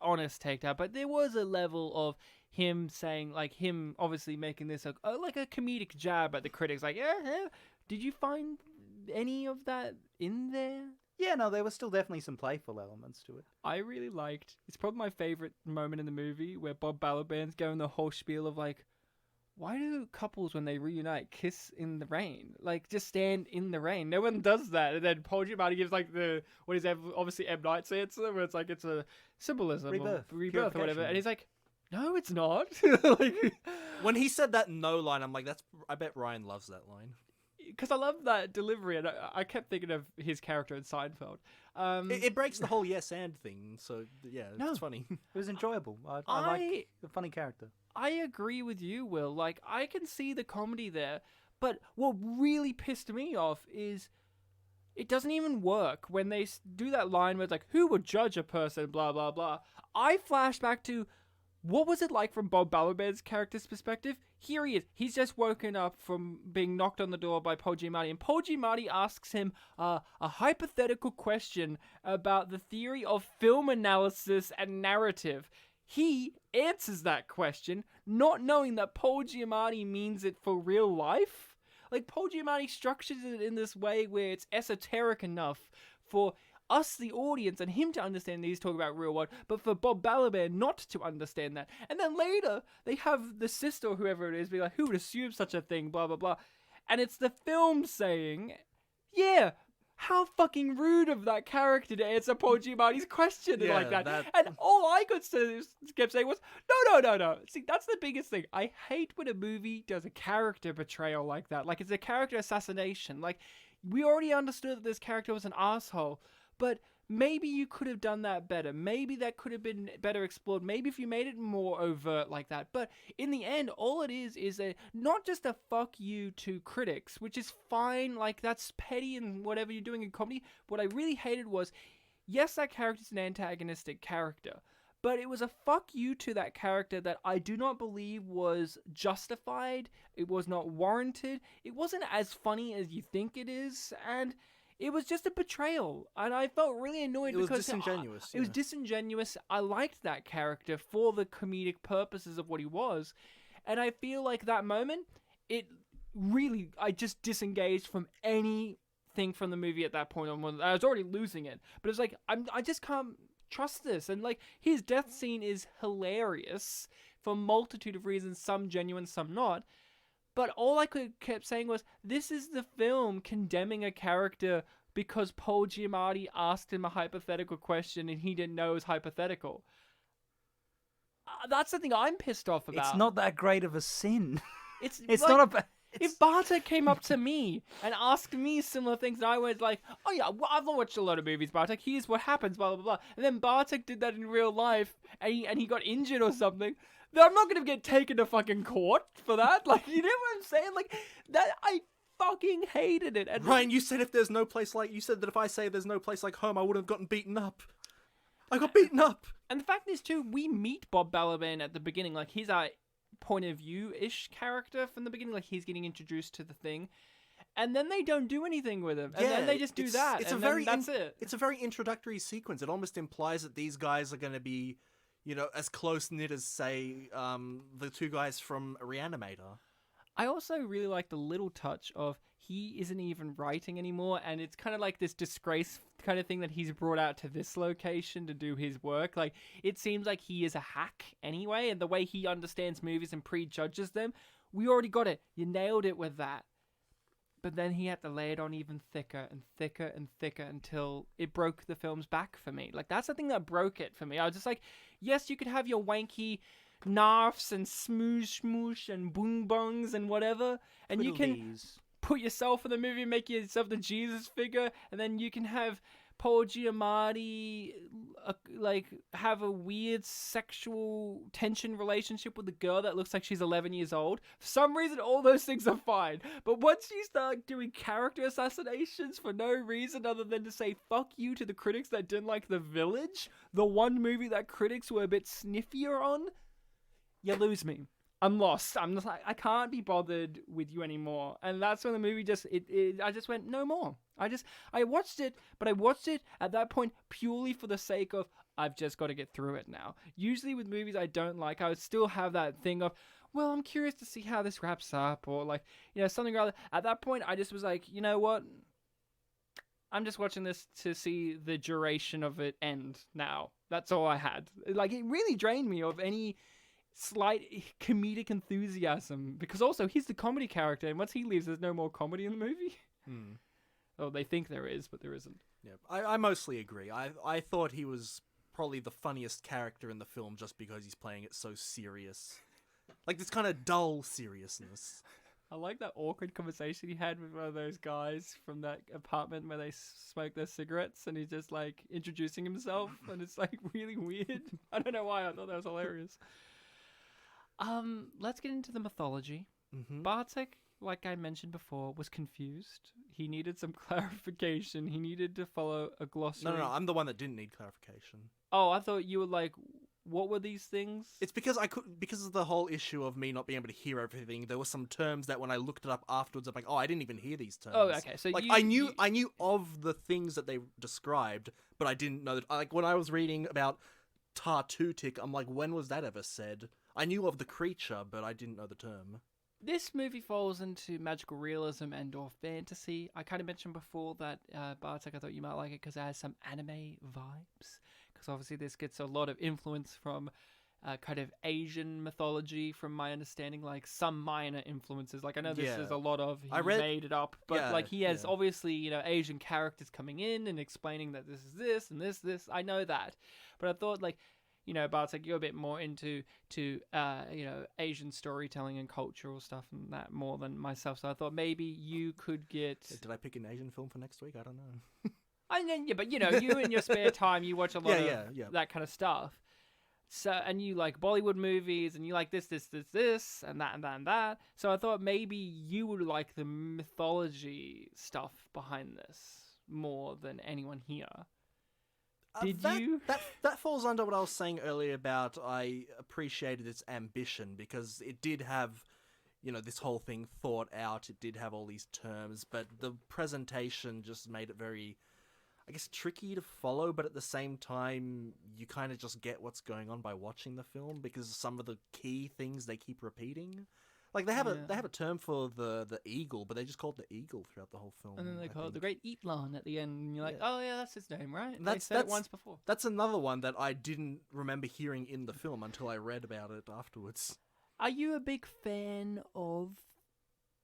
honest takedown, but there was a level of him saying, like, him obviously making this like a comedic jab at the critics, like, yeah. Did you find any of that in there? Yeah, no, there was still definitely some playful elements to it. I really liked, it's probably my favorite moment in the movie where Bob Balaban's going the whole spiel of, like, why do couples, when they reunite, kiss in the rain? Like, just stand in the rain. No one does that. And then Paul Giamatti gives, like, what is obviously M. Night's answer, where it's like, it's a symbolism Rebirth. or rebirth or whatever. Purification. And he's like, no, it's not. Like, When he said that no line, I'm like, I bet Ryan loves that line. Because I love that delivery, and I kept thinking of his character in Seinfeld. It breaks the whole yes and thing, so yeah, it's funny. It was enjoyable. I like the funny character. I agree with you, Will. Like, I can see the comedy there, but what really pissed me off is it doesn't even work when they do that line where it's like, who would judge a person, blah, blah, blah. I flash back to, what was it like from Bob Balaban's character's perspective? Here he is. He's just woken up from being knocked on the door by Paul Giamatti, and Paul Giamatti asks him a hypothetical question about the theory of film analysis and narrative. He answers that question, not knowing that Paul Giamatti means it for real life. Like, Paul Giamatti structures it in this way where it's esoteric enough for us, the audience, and him to understand that he's talking about real world, but for Bob Balaban not to understand that. And then later, they have the sister or whoever it is be like, who would assume such a thing, blah, blah, blah. And it's the film saying, yeah, how fucking rude of that character to answer Paul Giamatti's question like that. And all I could say, kept saying was, no. See, that's the biggest thing. I hate when a movie does a character betrayal like that. Like, it's a character assassination. Like, we already understood that this character was an asshole, but maybe you could have done that better. Maybe that could have been better explored. Maybe if you made it more overt like that. But in the end, all it is not just a fuck you to critics, which is fine. Like, that's petty and whatever you're doing in comedy. What I really hated was, yes, that character's an antagonistic character, but it was a fuck you to that character that I do not believe was justified. It was not warranted. It wasn't as funny as you think it is, and it was just a betrayal, and I felt really annoyed because it was disingenuous. It was disingenuous. I liked that character for the comedic purposes of what he was, and I feel like that moment, I just disengaged from anything from the movie at that point on. I was already losing it, but it was like, I just can't trust this, and like, his death scene is hilarious for a multitude of reasons, some genuine, some not. But all I kept saying was, this is the film condemning a character because Paul Giamatti asked him a hypothetical question and he didn't know it was hypothetical. That's the thing I'm pissed off about. It's not that great of a sin. It's like, not a... If Bartek came up to me and asked me similar things, and I went like, oh yeah, well, I've watched a lot of movies, Bartek, here's what happens, blah, blah, blah. And then Bartek did that in real life, and he got injured or something, then I'm not going to get taken to fucking court for that. Like, you know what I'm saying? Like, that, I fucking hated it. And Ryan, you said if there's no place like... You said that if I say there's no place like home, I would have gotten beaten up. I got beaten up. And the fact is, too, we meet Bob Balaban at the beginning. Like, he's our point of view-ish character from the beginning. Like, he's getting introduced to the thing. And then they don't do anything with him. And then they just do that. That's it. It's a very introductory sequence. It almost implies that these guys are going to be, you know, as close-knit as, say, the two guys from Reanimator. I also really like the little touch of he isn't even writing anymore, and it's kind of like this disgrace kind of thing that he's brought out to this location to do his work. Like, it seems like he is a hack anyway, and the way he understands movies and prejudges them, we already got it. You nailed it with that. But then he had to lay it on even thicker and thicker and thicker until it broke the film's back for me. Like, that's the thing that broke it for me. I was just like, yes, you could have your wanky narfs and smoosh and boom bongs and whatever, and you can put yourself in the movie and make yourself the Jesus figure, and then you can have Paul Giamatti like have a weird sexual tension relationship with a girl that looks like she's 11 years old. For some reason, all those things are fine. But once you start doing character assassinations for no reason other than to say fuck you to the critics that didn't like The Village, the one movie that critics were a bit sniffier on, you lose me. I'm lost. I'm just like, I can't be bothered with you anymore. And that's when the movie I just went, no more. I watched it, but I watched it at that point purely for the sake of, I've just got to get through it now. Usually with movies I don't like, I would still have that thing of, well, I'm curious to see how this wraps up, or like, you know, something rather. At that point, I just was like, you know what? I'm just watching this to see the duration of it end now. That's all I had. Like, it really drained me of any slight comedic enthusiasm, because also he's the comedy character, and once he leaves, there's no more comedy in the movie. Oh, they think there is, but there isn't. Yeah, I mostly agree. I thought he was probably the funniest character in the film just because he's playing it so serious. Like this kind of dull seriousness. I like that awkward conversation he had with one of those guys from that apartment where they smoke their cigarettes, and he's just like introducing himself, and it's like really weird. I don't know why I thought that was hilarious. Let's get into the mythology. Mm-hmm. Bartek, like I mentioned before, was confused. He needed some clarification. He needed to follow a glossary. No, I'm the one that didn't need clarification. Oh, I thought you were like, what were these things? It's because because of the whole issue of me not being able to hear everything. There were some terms that when I looked it up afterwards, I'm like, oh, I didn't even hear these terms. Oh, okay. So like you, I knew of the things that they described, but I didn't know that. Like when I was reading about Tartutic, I'm like, when was that ever said? I knew of the creature, but I didn't know the term. This movie falls into magical realism and/or fantasy. I kind of mentioned before that Bartek, I thought you might like it because it has some anime vibes. Because obviously this gets a lot of influence from kind of Asian mythology, from my understanding, like some minor influences. Like I know this is a lot of he made it up, but like he has obviously Asian characters coming in and explaining that this is this and this. I know that, but I thought like. Bartek, you're a bit more into Asian storytelling and cultural stuff and that more than myself. So I thought maybe you could get. Did I pick an Asian film for next week? I don't know. But you in your spare time you watch a lot of that kind of stuff. So and you like Bollywood movies and you like this, and that and that and that. So I thought maybe you would like the mythology stuff behind this more than anyone here. That falls under what I was saying earlier about I appreciated its ambition because it did have, this whole thing thought out. It did have all these terms, but the presentation just made it very, I guess, tricky to follow. But at the same time, you kind of just get what's going on by watching the film because some of the key things they keep repeating. Like they have a term for the eagle, but they just call it the eagle throughout the whole film. And then they call it the Great Eatlon at the end, and you're like, oh yeah, that's his name, right? And they said it once before. That's another one that I didn't remember hearing in the film until I read about it afterwards. Are you a big fan of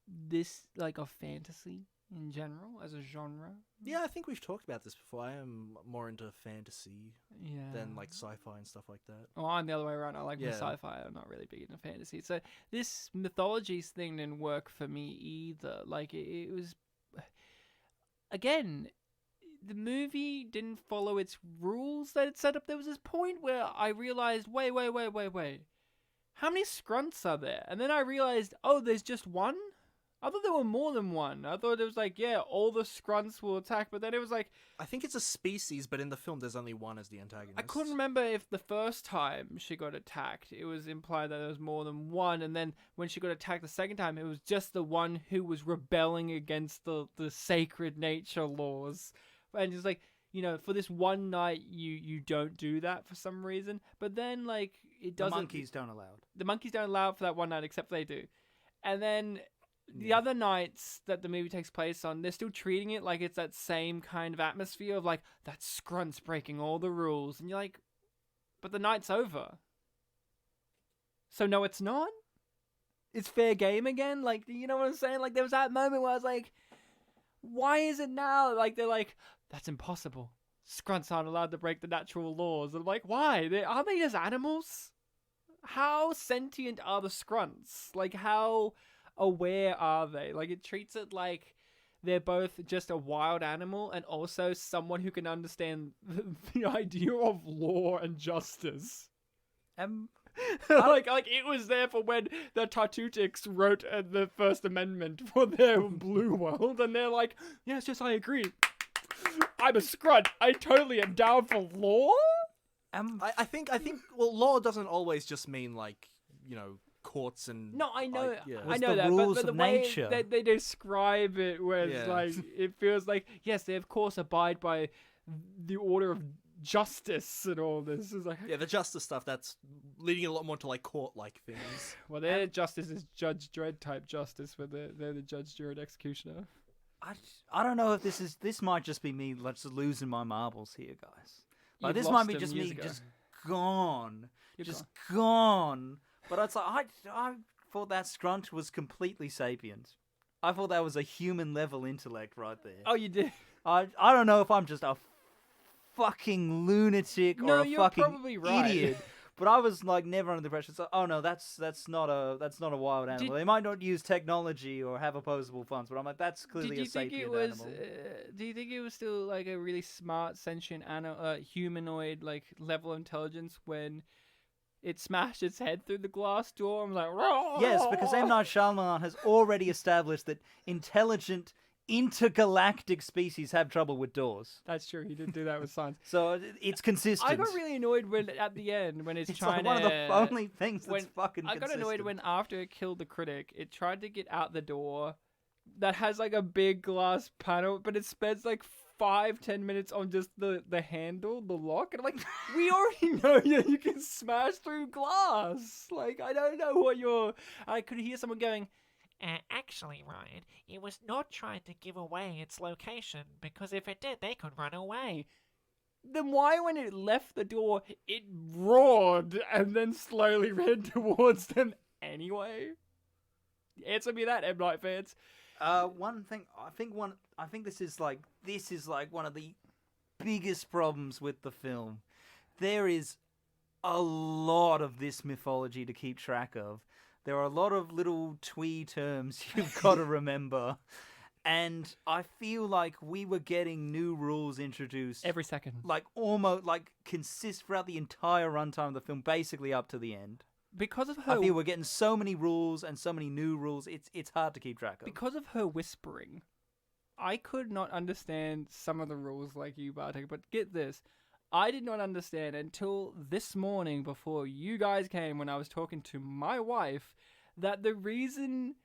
this, like of fantasy in general as a genre? Yeah, I think we've talked about this before. I am more into fantasy than like sci-fi and stuff like that. Oh, I'm the other way around. I like sci-fi. I'm not really big into fantasy. So this mythology thing didn't work for me either. Like it was, again, the movie didn't follow its rules that it set up. There was this point where I realized, wait. How many scrunts are there? And then I realized, oh, there's just one? I thought there were more than one. I thought it was like, all the scrunts will attack, but then it was like... I think it's a species, but in the film there's only one as the antagonist. I couldn't remember if the first time she got attacked, it was implied that there was more than one, and then when she got attacked the second time, it was just the one who was rebelling against the sacred nature laws. And it's like, for this one night, you don't do that for some reason, but then, like, it doesn't... The monkeys don't allow it. The monkeys don't allow it for that one night, except they do. And then... The other nights that the movie takes place on, they're still treating it like it's that same kind of atmosphere of like, that scrunt's breaking all the rules. And you're like, but the night's over. So no, it's not? It's fair game again? Like, you know what I'm saying? Like, there was that moment where I was like, why is it now? Like, they're like, that's impossible. Scrunts aren't allowed to break the natural laws. And I'm like, why? Aren't they just animals? How sentient are the scrunts? Like, how... aware are they? Like, it treats it like they're both just a wild animal and also someone who can understand the idea of law and justice. Like it was there for when the Tartutics wrote the First Amendment for their blue world, and they're like, yes, I agree. I'm a scrunt. I totally am down for law. I think law doesn't always just mean like, courts and... No, I know, like, I know that, rules but the of way nature. they describe it, where it's like, it feels like, yes, they of course abide by the order of justice and all this. Is like, the justice stuff, that's leading a lot more to like court-like things. Well, their justice is Judge Dredd type justice, where they're the Judge Dredd executioner. I don't know if this might just be me just losing my marbles here, guys. Like, You've this might lost be them just years me ago. just gone. You're just gone. But it's like, I thought that scrunt was completely sapient. I thought that was a human level intellect right there. Oh, you did? I don't know if I'm just a fucking lunatic or No, a you're fucking probably right. idiot, But I was like never under the impression. So, oh no, that's not a wild animal. They might not use technology or have opposable thumbs, but I'm like, that's clearly Did you a think sapient it was? animal. Do you think it was still like a really smart, sentient, humanoid like level of intelligence when it smashed its head through the glass door? I'm like, Yes, because M. Night Shyamalan has already established that intelligent intergalactic species have trouble with doors. That's true. He did do that with science. So it's consistent. I got really annoyed when at the end when it's, It's trying like one to. of the only things that's fucking I got consistent. annoyed when after it killed the critic, it tried to get out the door that has like a big glass panel, but it spends like 5-10 minutes on just the handle, the lock, and I'm like, we already know you can smash through glass. Like, I don't know what you're. I could hear someone going, Actually, Ryan, it was not trying to give away its location, because if it did, they could run away. then why, when it left the door, it roared and then slowly ran towards them anyway? Answer me that, M. Night fans. One thing, I think this is like one of the biggest problems with the film. There is a lot of this mythology to keep track of. There are a lot of little twee terms you've got to remember. And I feel like we were getting new rules introduced Every second. like almost like consist throughout the entire runtime of the film, basically up to the end. Because of I her feel we're getting so many rules and so many new rules. It's hard to keep track of. because of her whispering, I could not understand some of the rules like you, Bartek. But get this, I did not understand until this morning before you guys came when I was talking to my wife that the reason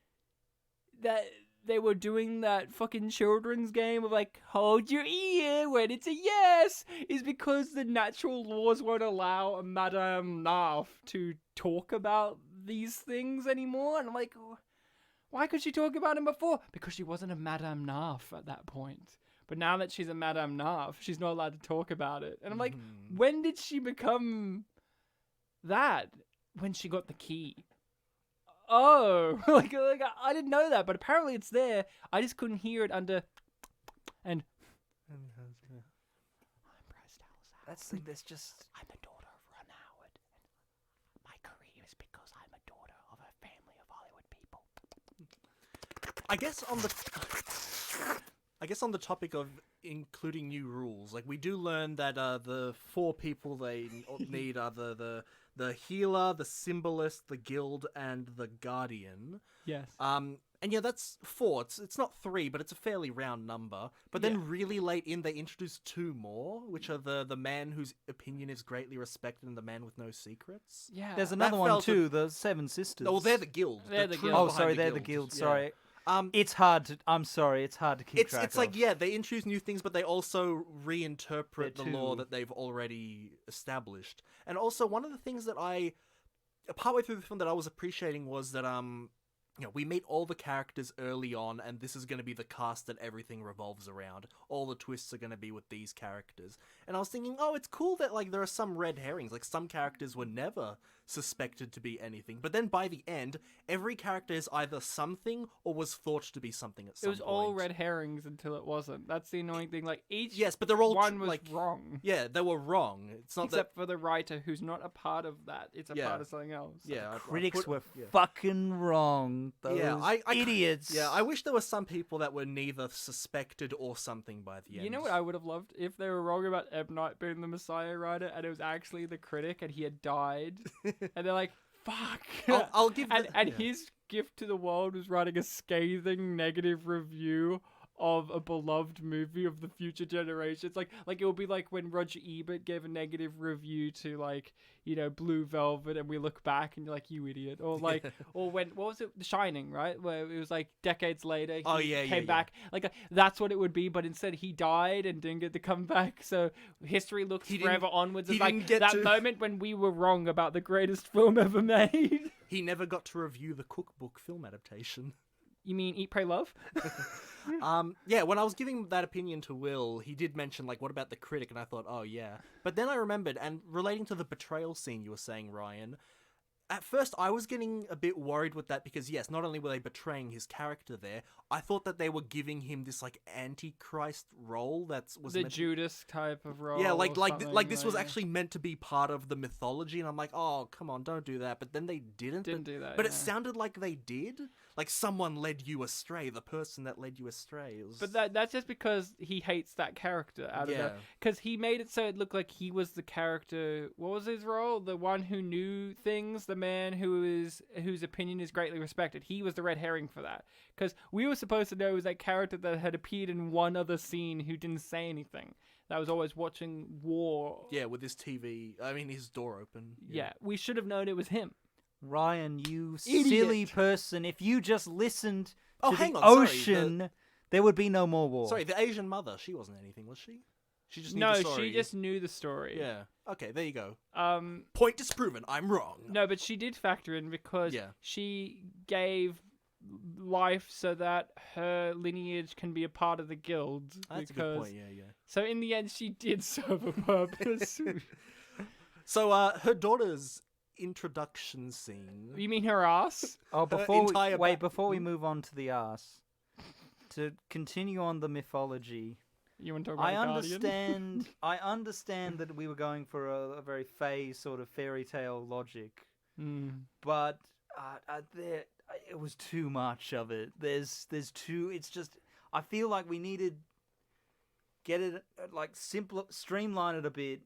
that they were doing that fucking children's game of like, hold your ear when it's a yes, is because the natural laws won't allow Madame Narf to talk about these things anymore. And I'm like, why could she talk about him before? Because she wasn't a Madame Narf at that point. But now that she's a Madame Narf, she's not allowed to talk about it. And I'm like, when did she become that? When she got the key. Oh, like I didn't know that, but apparently it's there. I just couldn't hear it under. And I'm Bryce Dallas Howard. That's just. I'm the daughter of Ron Howard. My career is because I'm a daughter of a family of Hollywood people. I guess on the topic of including new rules, like we do learn that the 4 people they need are the healer, the symbolist, the guild, and the guardian. Yes. And yeah, that's 4. It's not 3, but it's a fairly round number. But then really late in, they introduce 2 more, which are the man whose opinion is greatly respected and the man with no secrets. Yeah. There's another one felt too. The Seven Sisters. Oh, well, they're the guild. They're the true guild. Oh, behind sorry, they're the guild. Yeah. Sorry. It's hard to. I'm sorry. It's hard to keep track It's like, of. yeah, they introduce new things, but they also reinterpret the They're law too- that they've already established. And also, one of the things that partway through the film that I was appreciating was that, we meet all the characters early on, and this is going to be the cast that everything revolves around. All the twists are going to be with these characters. And I was thinking, oh, it's cool that, like, there are some red herrings. Like, some characters were never suspected to be anything. But then by the end, every character is either something or was thought to be something at some It was point. all red herrings until it wasn't. That's the annoying thing. Like each Yes, but they're all one was like wrong. Yeah, they were wrong. It's not Except for the writer, who's not a part of that. It's a Yeah. part of something else. that. Yeah, I Critics put- were yeah. fucking wrong. Those Yeah, I idiots. Yeah, I wish there were some people that were neither suspected or something by the end. You know what I would have loved if they were wrong about M. Night being the Messiah writer, and it was actually the critic, and he had died, and they're like, "Fuck!" I'll give and the- and yeah. his gift to the world was writing a scathing negative review of a beloved movie of the future generations. Like it would be like when Roger Ebert gave a negative review to Blue Velvet, and we look back and you're like, you idiot. Or like, or when, what was it? The Shining, right? Where it was like decades later, he came back. Like that's what it would be, but instead he died and didn't get to come back. So history looks He forever didn't- onwards. he It's like didn't get that to- moment when we were wrong about the greatest film ever made. He never got to review the cookbook film adaptation. You mean Eat, Pray, Love? Yeah, when I was giving that opinion to Will, he did mention, like, what about the critic? And I thought, oh, yeah. But then I remembered, and relating to the betrayal scene you were saying, Ryan, at first I was getting a bit worried with that because yes, not only were they betraying his character there, I thought that they were giving him this like antichrist role was the meant to- Judas type of role. Yeah, or like something, this was actually meant to be part of the mythology, and I'm like, oh, come on, don't do that. But then they didn't. Didn't do that, But it yeah. sounded like they did. Like someone led you astray. The person that led you astray. It was... But that's just because he hates that character out of Yeah. that. Because he made it so it looked like he was the character. What was his role? The one who knew things, the man whose opinion is greatly respected. He was the red herring for that. Because we were supposed to know it was that character that had appeared in one other scene who didn't say anything. That was always watching war. Yeah, with his TV. I mean, his door open. Yeah, we should have known it was him. Ryan, you Idiot. silly person. If you just listened to Oh, hang the on, sorry, ocean, there would be no more war. Sorry, the Asian mother. She wasn't anything, was she? She just knew No, the story. she just knew the story. Yeah. Okay, there you go. Um, Point disproven. I'm wrong. No, but she did factor in because Yeah. she gave life so that her lineage can be a part of the guild. That's a because... good point. Yeah, yeah. So in the end, she did serve a purpose. So, her daughter's introduction scene. You mean her ass? Oh, before entire we, wait, back- before we move on to the arse, to continue on the mythology, You want to talk about I the Guardian? understand. I understand that we were going for a very Fey sort of fairy tale logic, Mm. but it was too much of it. There's too. It's just. I feel like we needed get it like simpler, streamline it a bit,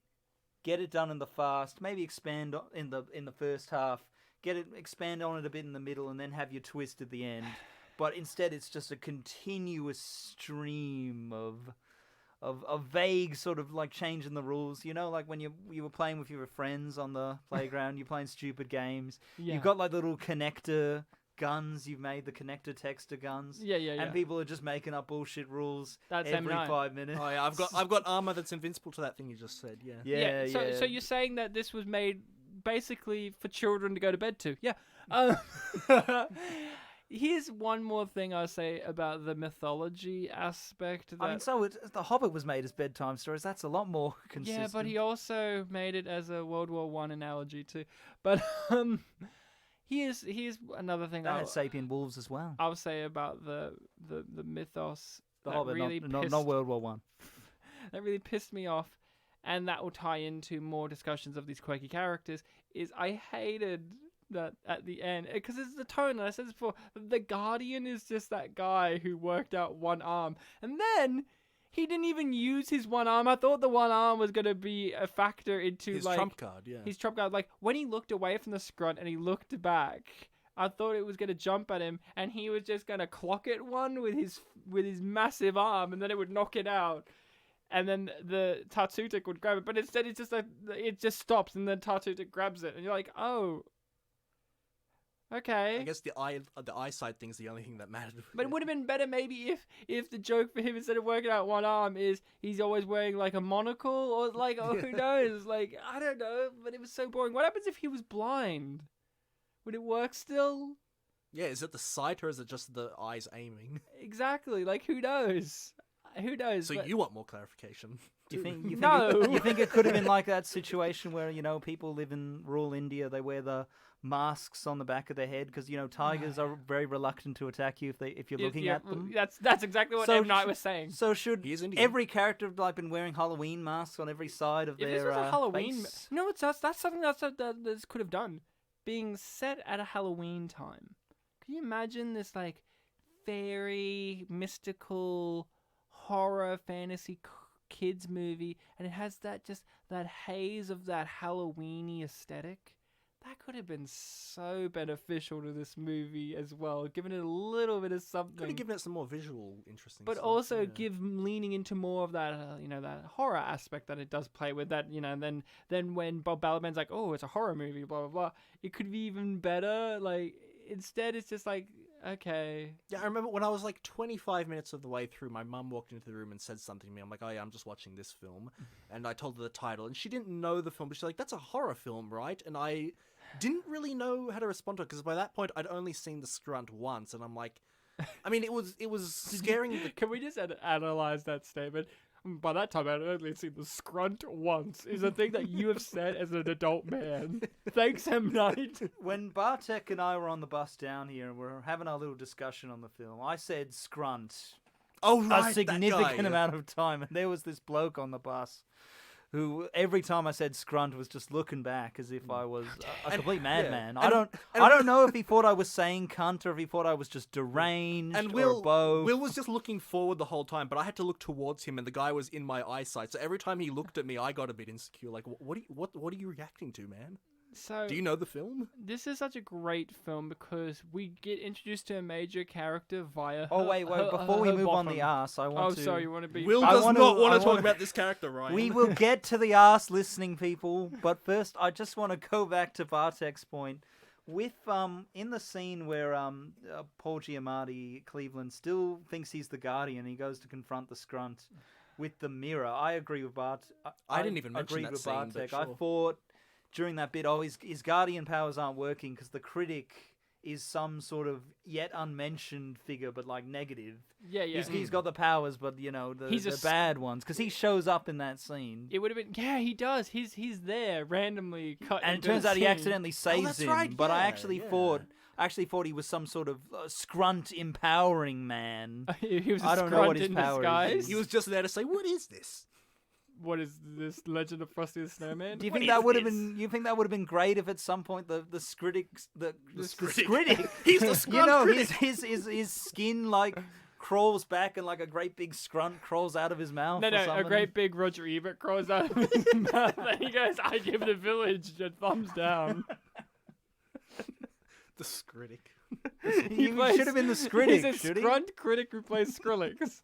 get it done in the fast, maybe expand in the first half, expand on it a bit in the middle, and then have your twist at the end. But instead, it's just a continuous stream of vague sort of like changing the rules. You know, like when you were playing with your friends on the playground, you're playing stupid games. Yeah. You've got like little connector guns you've made, the connector texter guns. Yeah, yeah, yeah. And people are just making up bullshit rules That's every M9. 5 minutes. Oh yeah, I've got armor that's invincible to that thing you just said. Yeah. Yeah, So you're saying that this was made basically for children to go to bed to? Yeah. Here's one more thing I'll say about the mythology aspect. That, I mean, so The Hobbit was made as bedtime stories. That's a lot more consistent. yeah, but he also made it as a World War One analogy too. But here's another thing That had sapient wolves as well. I'll say about the mythos. The that Hobbit, really not World War One. that really pissed me off, and that will tie into more discussions of these quirky characters. Is I hated that at the end because it's the tone. And I said this before. The Guardian is just that guy who worked out one arm, and then he didn't even use his one arm. I thought the one arm was going to be a factor into His like trump card. Yeah. his trump card. Like when he looked away from the scrunt and he looked back, I thought it was going to jump at him, and he was just going to clock it one with his massive arm, and then it would knock it out. And then the Tartutic would grab it, but instead it's just like it just stops, and then Tartutic grabs it, and you're like, oh, okay. I guess the eyesight thing's the only thing that mattered. But it would have been better maybe if the joke for him instead of working out one arm is he's always wearing like a monocle or like who knows, like I don't know. But it was so boring. What happens if he was blind? Would it work still? Yeah, is it the sight or is it just the eyes aiming? Exactly. Like who knows? Who knows? So But- you want more clarification? Do you think No. you think it could have been like that situation where people live in rural India, they wear the masks on the back of their head because tigers are very reluctant to attack you if you're looking at them. That's exactly what So M. Night sh- was saying. So should He is Indian. every character have been wearing Halloween masks on every side of If their this was a Halloween, face? no, that's something that this could have done. Being set at a Halloween time. Can you imagine this like fairy, mystical, horror, fantasy kids movie, and it has that haze of that Halloweeny aesthetic? That could have been so beneficial to this movie as well, giving it a little bit of something. Could have given it some more visual interesting But stuff, also yeah. give leaning into more of that, that horror aspect that it does play with. That then when Bob Balaban's like, oh, it's a horror movie, blah blah blah, it could be even better. Like instead, it's just like, okay, Yeah, I remember when I was like 25 minutes of the way through, my mum walked into the room and said something to me. I'm like, oh yeah, I'm just watching this film. And I told her the title, and she didn't know the film, but she's like, that's a horror film, right? And I didn't really know how to respond to it, because by that point, I'd only seen the Scrunt once, and I'm like, I mean, it was scaring the... Can we just analyze that statement? By that time, I'd only seen the scrunt once. Is a thing that you have said as an adult man. Thanks, M. Night. When Bartek and I were on the bus down here and we were having our little discussion on the film, I said scrunt Oh, right, a that significant guy. amount of time, and there was this bloke on the bus who every time I said scrunt was just looking back as if I was a complete madman. I don't know if he thought I was saying cunt or if he thought I was just deranged And or both. Will was just looking forward the whole time, but I had to look towards him, and the guy was in my eyesight. So every time he looked at me, I got a bit insecure. Like, what are you reacting to, man? So Do you know the film? this is such a great film because we get introduced to a major character via. Oh her- wait, her- before we her move on the bottom. arse, I want Oh, to. sorry, you want to be. Will I does wanna- not want I to talk wanna- about this character, Ryan. We will get to the arse, listening people, but first I just want to go back to Bartek's point. With in the scene where Paul Giamatti Cleveland still thinks he's the Guardian, he goes to confront the Scrunt with the mirror. I agree with Bart. I didn't even mention agreed that with scene, but Bartek. I sure. thought during that bit, his Guardian powers aren't working because the critic is some sort of yet unmentioned figure, but like negative. Yeah, yeah. He's got the powers, but you know He's a the sc- bad ones because he shows up in that scene. It would have been. Yeah, he does. He's there randomly cut. And it into turns the out he scene. accidentally saves that's him. right, But I yeah, actually yeah. thought he was some sort of scrunt empowering man. He was a I don't know what scrunt his in power is. disguise. He was just there to say, "What is this?" What is this Legend of Frosty the Snowman? Do you What think is that would have this? been? You think that would have been great if at some point the critic Scritic. He's the you scrunt know critic. his skin like crawls back and like a great big scrunt crawls out of his mouth. No, or no, a something? great big Roger Ebert crawls out of his mouth and he goes, I give the village a thumbs down. The Scritic. He plays- should have been the He's critic, a should he? scrunt critic who plays Skrillex.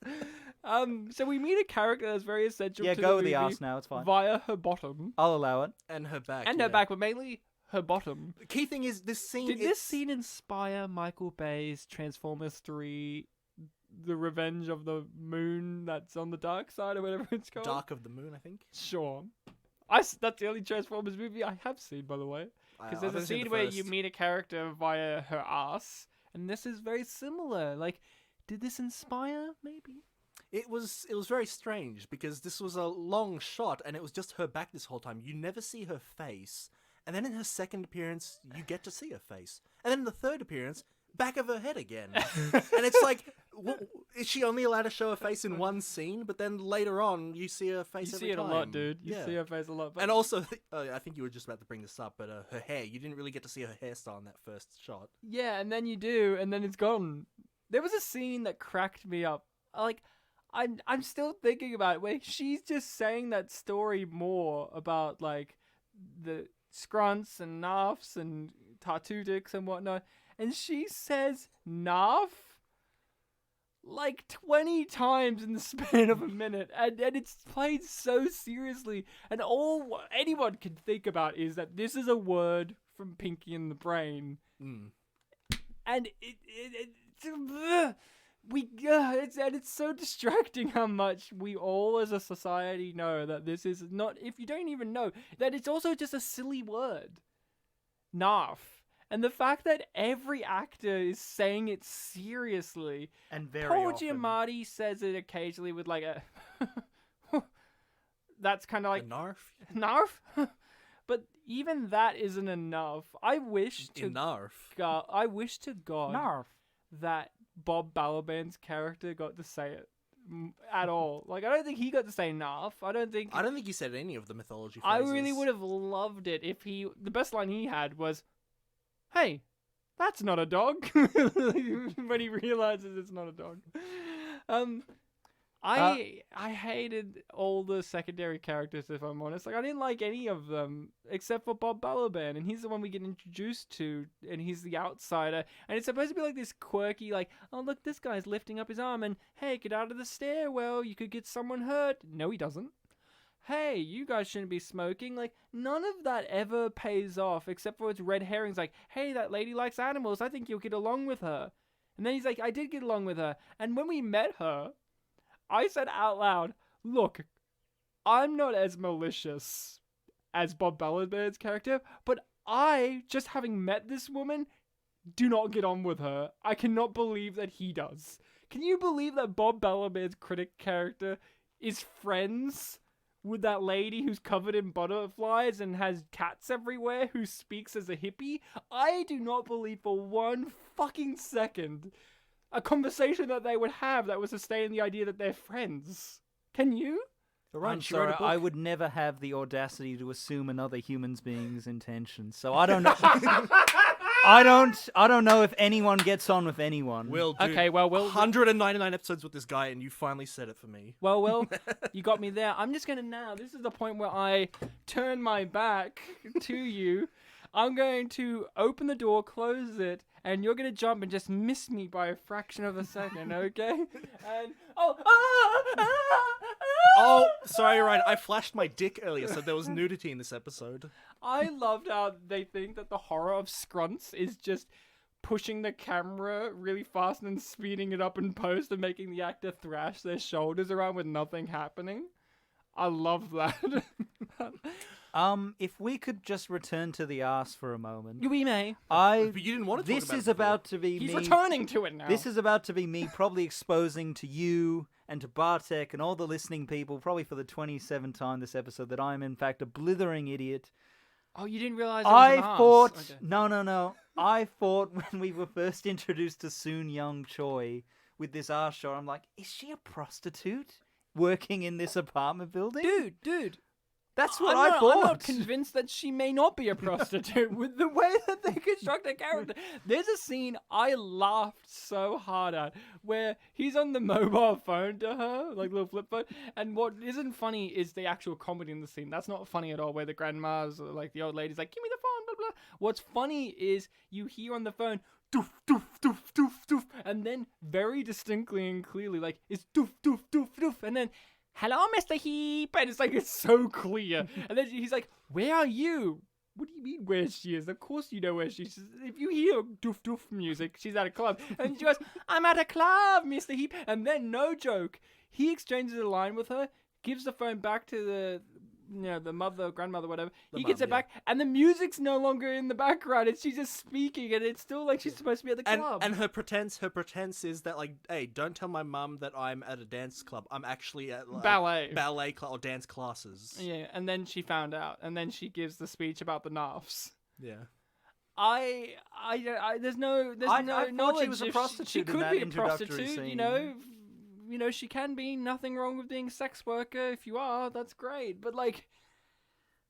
So we meet a character that's very essential Yeah, to go the with movie the arse now. It's fine. via her bottom. I'll allow it. And her back. And yeah. her back, but mainly her bottom. The key thing is this scene. Did this it's- scene inspire Michael Bay's Transformers 3, The Revenge of the Moon that's on the dark side, or whatever it's called? Dark of the Moon, I think. Sure. That's the only Transformers movie I have seen, by the way. Because there's a I've seen scene the where first. you meet a character via her ass, and this is very similar. Like, did this inspire? Maybe. It was very strange because this was a long shot and it was just her back this whole time. You never see her face. And then in her second appearance, you get to see her face. And then in the third appearance, back of her head again. And it's like, is she only allowed to show her face in one scene? But then later on, you see her face You every see it time. a lot, dude. You Yeah. see her face a lot. But And also, I think you were just about to bring this up, but her hair, you didn't really get to see her hairstyle in that first shot. yeah, and then you do, and then it's gone. There was a scene that cracked me up. Like, I'm still thinking about it, where she's just saying that story more about, like, the scrunts and narfs and tattoo dicks and whatnot, and she says narf like 20 times in the span of a minute, and it's played so seriously, and all anyone can think about is that this is a word from Pinky and the Brain, and it's so distracting how much we all as a society know that this is not, if you don't even know, that it's also just a silly word. Narf. And the fact that every actor is saying it seriously. And very Paul often. Giamatti says it occasionally with like a... That's kind of like... The Narf? Narf? But even that isn't enough. I wish to Narf. God, Narf. that Bob Balaban's character got to say it at all. Like, I don't think he got to say narf. I don't think you said any of the mythology I phrases. really would have loved it if he. The best line he had was, "Hey, that's not a dog." When he realizes it's not a dog. I hated all the secondary characters, if I'm honest. Like, I didn't like any of them except for Bob Balaban, and he's the one we get introduced to, and he's the outsider. And it's supposed to be like this quirky, like, oh look, this guy's lifting up his arm, and hey, get out of the stairwell, you could get someone hurt. No, he doesn't. Hey, you guys shouldn't be smoking. Like, none of that ever pays off, except for its red herrings. Like, hey, that lady likes animals. I think you'll get along with her. And then he's like, I did get along with her. And when we met her, I said out loud, look, I'm not as malicious as Bob Balaban's character, but I, just having met this woman, do not get on with her. I cannot believe that he does. Can you believe that Bob Balaban's critic character is friends with that lady who's covered in butterflies and has cats everywhere who speaks as a hippie. I do not believe for one fucking second a conversation that they would have that would sustain the idea that they're friends. Can you? Ryan, I'm she wrote sorry, a book. I would never have the audacity to assume another human being's intentions. So I don't know. I don't know if anyone gets on with anyone. Will, dude, Okay, well, 199 episodes with this guy, and you finally said it for me. Well, you got me there. I'm just gonna now. This is the point where I turn my back to you. I'm going to open the door, close it, and you're gonna jump and just miss me by a fraction of a second, okay? And Oh, sorry, Ryan. I flashed my dick earlier, so there was nudity in this episode. I loved how they think that the horror of Scrunts is just pushing the camera really fast and then speeding it up in post and making the actor thrash their shoulders around with nothing happening. I love that. If we could just return to the arse for a moment. We may. But you didn't want to talk This about is it before. about to be He's me. returning to it now. This is about to be me probably exposing to you and to Bartek and all the listening people, probably for the 27th time this episode, that I am in fact a blithering idiot. Oh, you didn't realize it was an I arse. thought Okay. no. I thought when we were first introduced to Soon Young Choi with this arse shot, I'm like, is she a prostitute working in this apartment building? Dude. That's what I'm I not, thought. I'm not convinced that she may not be a prostitute with the way that they construct a character. There's a scene I laughed so hard at where he's on the mobile phone to her, like little flip phone, and what isn't funny is the actual comedy in the scene. That's not funny at all, where the grandma's, like the old lady's like, give me the phone, blah, blah. What's funny is you hear on the phone, doof, doof, doof, doof, doof, and then very distinctly and clearly, like, it's doof, doof, doof, doof, and then, hello, Mr. Heap, and it's so clear. And then he's like, where are you? What do you mean where she is? Of course you know where she is. If you hear doof doof music, she's at a club. And she goes, I'm at a club, Mr. Heap. And then, no joke, he exchanges a line with her, gives the phone back to the mother, grandmother, whatever. He gets mum, it back, and the music's no longer in the background. She's just speaking, and it's still like she's supposed to be at the club. And her pretense is that, like, hey, don't tell my mum that I'm at a dance club. I'm actually at like, ballet or dance classes. Yeah, and then she found out, and then she gives the speech about the NARFs. Yeah. There's no I thought knowledge. she was a if prostitute She in could that be a introductory prostitute, scene. you know, she can be. Nothing wrong with being a sex worker. If you are, that's great. But like,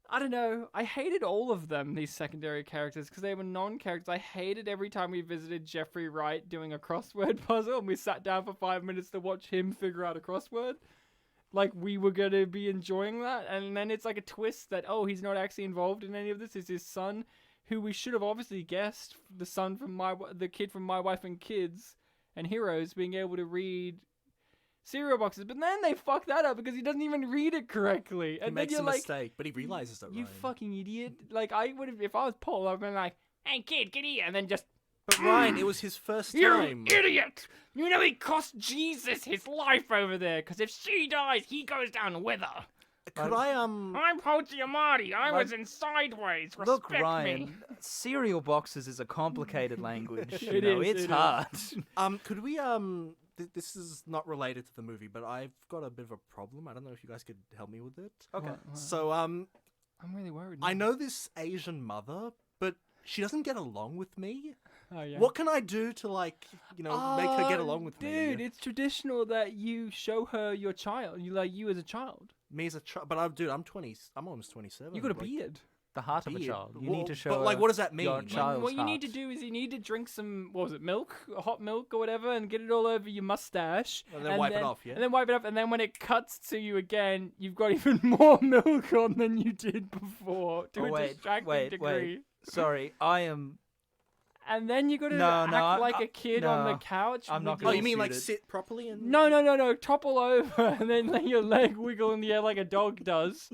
I don't know. I hated all of them, these secondary characters, because they were non-characters. I hated every time we visited Jeffrey Wright doing a crossword puzzle, and we sat down for 5 minutes to watch him figure out a crossword. Like, we were going to be enjoying that, and then it's like a twist that, oh, he's not actually involved in any of this. It's his son, who we should have obviously guessed, the kid from My Wife and Kids and Heroes, being able to read cereal boxes. But then they fuck that up because he doesn't even read it correctly. He And then makes you're a like, mistake, but he realizes that, you Ryan. fucking idiot. Like, I would have, if I was Paul, I'd have been like, hey kid, get here, and then just, But Ryan, it was his first you time. idiot! You know he cost Jesus his life over there, because if she dies, he goes down with her. Could I, I'm Paul Giamatti. I was in Sideways. Respect Look, me. Ryan, cereal boxes is a complicated language. You It know, is, it's it is. hard. could we, this is not related to the movie, but I've got a bit of a problem. I don't know if you guys could help me with it. Okay. So, I'm really worried. I know this Asian mother, but she doesn't get along with me. Oh, yeah. What can I do to, like, you know, make her get along with me? Dude, it's traditional that you show her your child. You as a child. Me as a child, but I'm 20. I'm almost 27. You got a like, beard. The heart of a beard. child. You Well, need to show. but, like, what does that your mean? child's What you need to heart. do is you need to drink some, what was it, milk? Hot milk or whatever, and get it all over your mustache. And then wipe it off, yeah? And then wipe it off, and then when it cuts to you again, you've got even more milk on than you did before, to Oh, a distracting degree. Sorry, I am. And then you got to No, act no, like a kid on the no, couch. I'm not with Oh, gonna you mean, like, suited. sit properly and... No. Topple over, and then let your leg wiggle in the air like a dog does,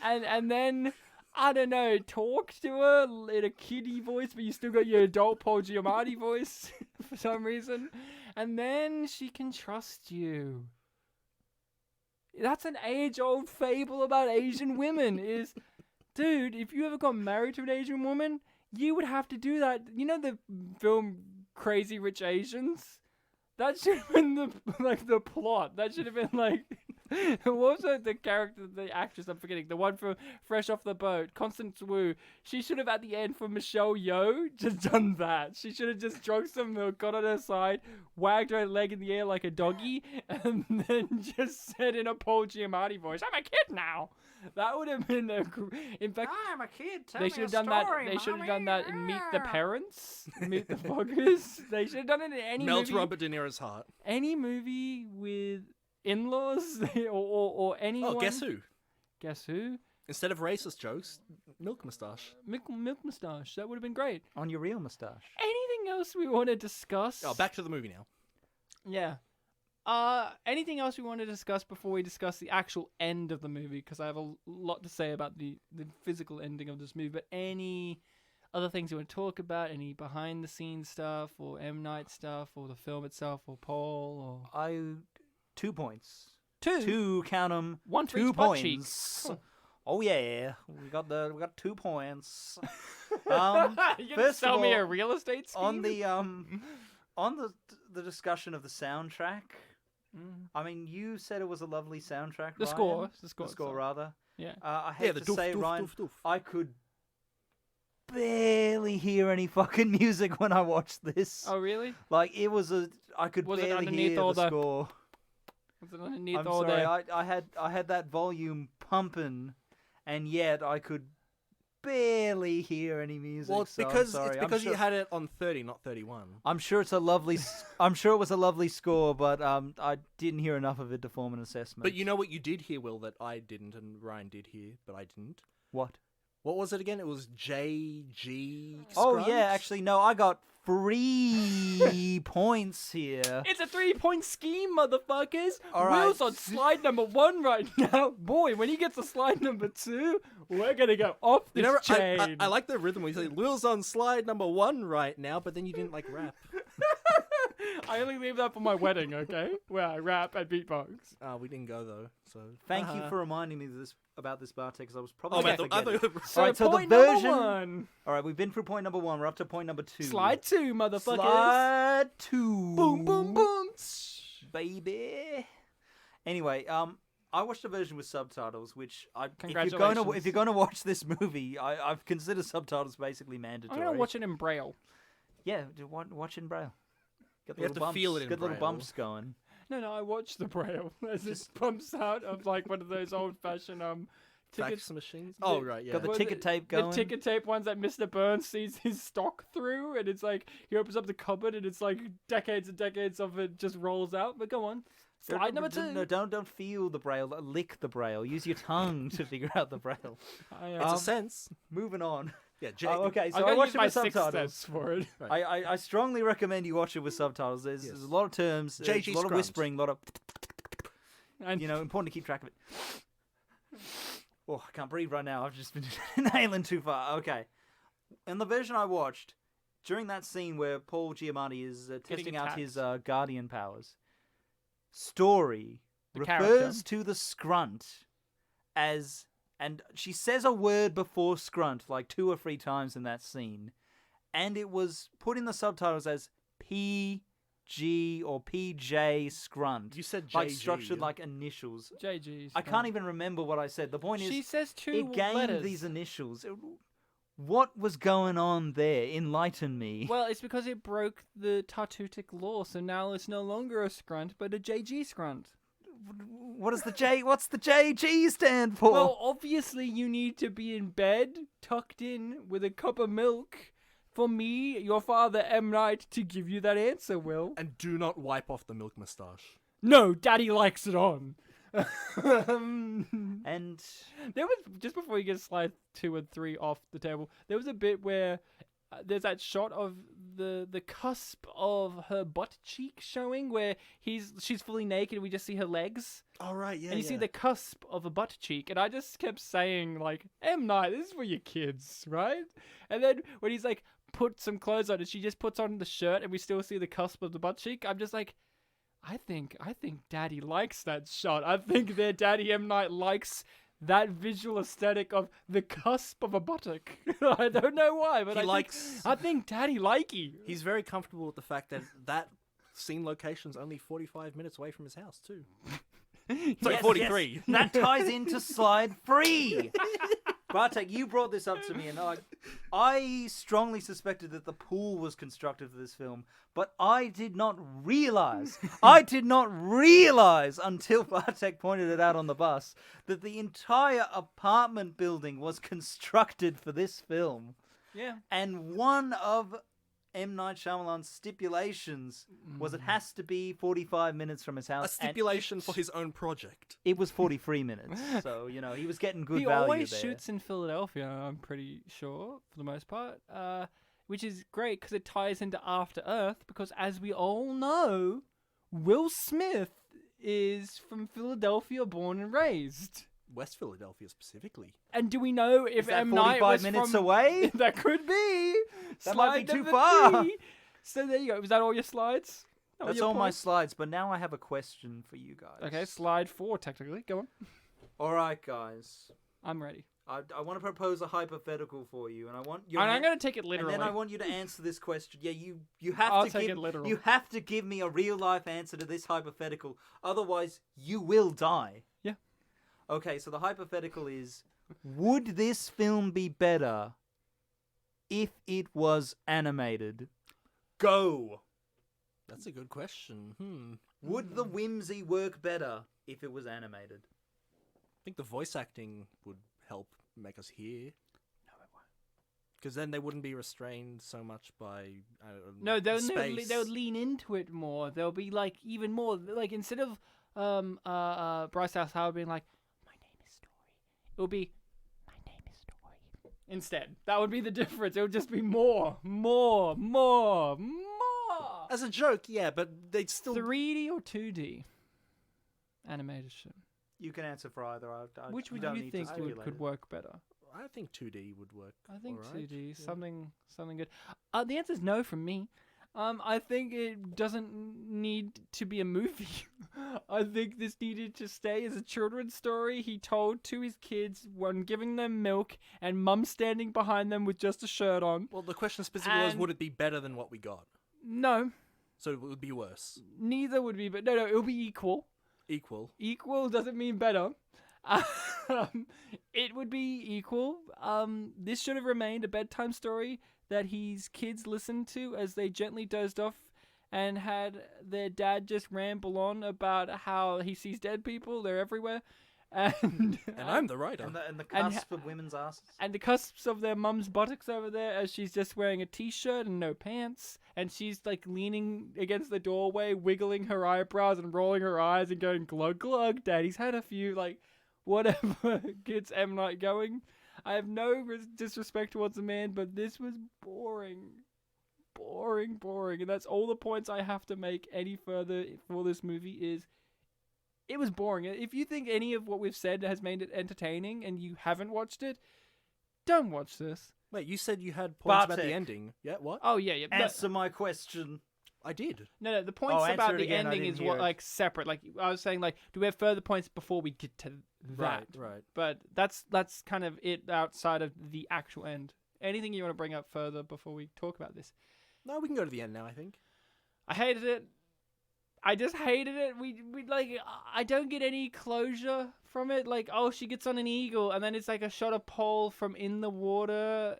and then I don't know, talk to her in a kiddie voice, but you still got your adult Paul Giamatti voice for some reason, and then she can trust you. That's an age-old fable about Asian women. Is, dude, if you ever got married to an Asian woman, you would have to do that. You know the film Crazy Rich Asians? That should have been the plot. That should have been like What was the character, the actress? I'm forgetting. The one from Fresh Off the Boat, Constance Wu. She should have, at the end, for Michelle Yeoh, just done that. She should have just drunk some milk, got on her side, wagged her leg in the air like a doggy, and then just said in a Paul Giamatti voice, "I'm a kid now." That would have been in fact. I'm a kid. They should have done that. They should have done that in Meet the Parents, Meet the Foggers. They should have done it in any Melts movie. Robert De Niro's heart. Any movie with in-laws or anyone. Oh, guess who? Guess who? Instead of racist jokes, milk moustache. Milk Moustache. That would have been great. On your real moustache. Anything else we want to discuss? Oh, back to the movie now. Yeah. Anything else we want to discuss before we discuss the actual end of the movie? Because I have a lot to say about the physical ending of this movie. But any other things you want to talk about? Any behind-the-scenes stuff, or M. Night stuff, or the film itself, or Paul, or 2 points. two? Two, count 'em. One for 2 each butt cheek. points. Cool. Oh yeah, we got 2 points. You gonna First sell of me all, a real estate scheme? on the discussion of the soundtrack. I mean, you said it was a lovely soundtrack. The Ryan. score. The The score. score, rather. Yeah. I hate the to doof, say, doof, Ryan, doof, doof. I could barely hear any fucking music when I watched this. Oh, really? Like I could Was it barely underneath hear all the the- score. Was it underneath I'm all sorry, the... I had that volume pumping, and yet I could barely hear any music. Well, so I'm because sorry. it's I'm because sure, you had it on 30, not 31. I'm sure it's a lovely. I'm sure it was a lovely score, but I didn't hear enough of it to form an assessment. But you know what you did hear, Will, that I didn't and Ryan did hear, but I didn't? What? What was it again? It was JG. Oh Scruggs? yeah, actually no, I got 3 points here. It's a 3-point scheme, motherfuckers! All right. Will's on slide number 1 right now. Boy, when he gets to slide number 2, we're gonna go off this You know, chain. I like the rhythm where you say, Will's on slide number 1 right now, but then you didn't like rap. I only leave that for my wedding, okay? Where I rap and beatbox. We didn't go though, so. Thank you for reminding me about this Bartek, because I was probably Oh, going man, to I forget thought it. So, Alright, so the point version- number 1. All right, we've been through point number 1. We're up to point number 2. Slide 2, motherfuckers. Slide 2. Boom, boom, boom. Baby. Anyway, I watched a version with subtitles, which if Congratulations. you're going to watch this movie, I've considered subtitles basically mandatory. I'm gonna watch it in Braille. Yeah, watch in Braille. Get the You have little to feel it in Get little Braille. bumps going. No, I watched the Braille. As it pumps out of like one of those old-fashioned tickets. Fax machines? Oh, right, yeah. Got the Well, ticket tape going. The ticket tape ones that Mr. Burns sees his stock through, and it's like he opens up the cupboard, and it's like decades and decades of it just rolls out. But go on, slide number 2. No, don't feel the Braille. Lick the Braille. Use your tongue to figure out the Braille. It's a sense. Moving on. Yeah, Okay, so I'm I gonna watched use it my with sixth subtitles. sense for it. I strongly recommend you watch it with subtitles. There's a lot of terms, there's JG a lot of Scruggs. whispering, a lot of And important to keep track of it. Oh, I can't breathe right now. I've just been inhaling too far. Okay. In the version I watched, during that scene where Paul Giamatti is testing out attacked. his guardian powers, Story The refers to the Scrunt as, and she says a word before Scrunt like 2 or 3 times in that scene, and it was put in the subtitles as PG or PJ Scrunt. You said like JG, structured yeah. like initials. JG's. I can't even remember what I said. The point She is, says 2 it gained letters. these initials. What was going on there? Enlighten me. Well, it's because it broke the Tartutic law, so now it's no longer a scrunt, but a JG scrunt. What is the J? What's the JG stand for? Well, obviously you need to be in bed, tucked in, with a cup of milk, for me, your father, M. Night, to give you that answer, Will. And do not wipe off the milk moustache. No, Daddy likes it on. and There was, just before you get slide 2 and 3 off the table, there was a bit where there's that shot of the cusp of her butt cheek showing, where she's fully naked and we just see her legs. All right, yeah. And you see the cusp of a butt cheek, and I just kept saying, like, M. Night, this is for your kids, right? And then when he's like, put some clothes on, and she just puts on the shirt, and we still see the cusp of the butt cheek, I'm just like, I think Daddy likes that shot. I think their Daddy M. Night likes that visual aesthetic of the cusp of a buttock. I don't know why, but I think Daddy likey. He's very comfortable with the fact that scene location's only 45 minutes away from his house, too. Sorry, 43. That ties into slide 3. Bartek, you brought this up to me, and I strongly suspected that the pool was constructed for this film, but I did not realize until Bartek pointed it out on the bus, that the entire apartment building was constructed for this film. Yeah. And one of M. Night Shyamalan's stipulations was it has to be 45 minutes from his house. A stipulation for his own project. It was 43 minutes, so, he was getting good He value always there. shoots in Philadelphia, I'm pretty sure, for the most part, which is great because it ties into After Earth, because as we all know, Will Smith is from Philadelphia, born and raised. West Philadelphia specifically. And do we know if Is that M. Night 45 was minutes from... away? That could be. That might be Slide too number far. 3. So there you go. Was that all your slides? That were That's your all my points? slides, but now I have a question for you guys. Okay, slide 4, technically. Go on. All right, guys. I'm ready. I want to propose a hypothetical for you, and I want your And I'm going to take it literally. And then I want you to answer this question. Yeah, you have I'll to take give it literal. you have to give me a real life answer to this hypothetical. Otherwise, you will die. Yeah. Okay, so the hypothetical is: would this film be better if it was animated? Go. That's a good question. Would the whimsy work better if it was animated? I think the voice acting would help make us hear. No, it won't. Because then they wouldn't be restrained so much by No, they space. would lean into it more. They'll be like even more like instead of Bryce Dallas Howard being like, "My name is Story," it would be, "My name is Story." Instead, that would be the difference. It would just be more. As a joke, yeah, but they'd still... 3D or 2D animation. You can answer for either. Which would don't you need to think stipulate could it. work better? I think 2D would work. I think alright. 2D, Yeah. something good. The answer is no from me. I think it doesn't need to be a movie. I think this needed to stay as a children's story he told to his kids when giving them milk and mum standing behind them with just a shirt on. Well, the question specifically was, And- would it be better than what we got? No, So it would be worse. neither would be, but no, it'll be equal. Equal. Equal doesn't mean better. It would be equal. This should have remained a bedtime story that his kids listened to as they gently dozed off and had their dad just ramble on about how he sees dead people, they're everywhere, and I'm the writer. And the And cusp of women's asses. and the cusps of their mum's buttocks over there as she's just wearing a t-shirt and no pants, and she's like leaning against the doorway, wiggling her eyebrows and rolling her eyes and going glug glug. Daddy's had a few, like whatever gets M. Night going. I have no disrespect towards the man, but this was boring, and that's all the points I have to make any further for this movie is. It was boring. If you think any of what we've said has made it entertaining and you haven't watched it, don't watch this. Wait, you said you had points about Bartek. the ending. Yeah, what? Oh, yeah. No, Answer my question. I did. no, the points answer about it the again, I ending didn't is hear what, it. like, separate. Like, I was saying, like, do we have further points before we get to that? Right. But that's kind of it outside of the actual end. Anything you want to bring up further before we talk about this? No, we can go to the end now, I think. I hated it. I just hated it. We like, I don't get any closure from it. Like, oh, she gets on an eagle, and then it's like a shot of Paul from in the water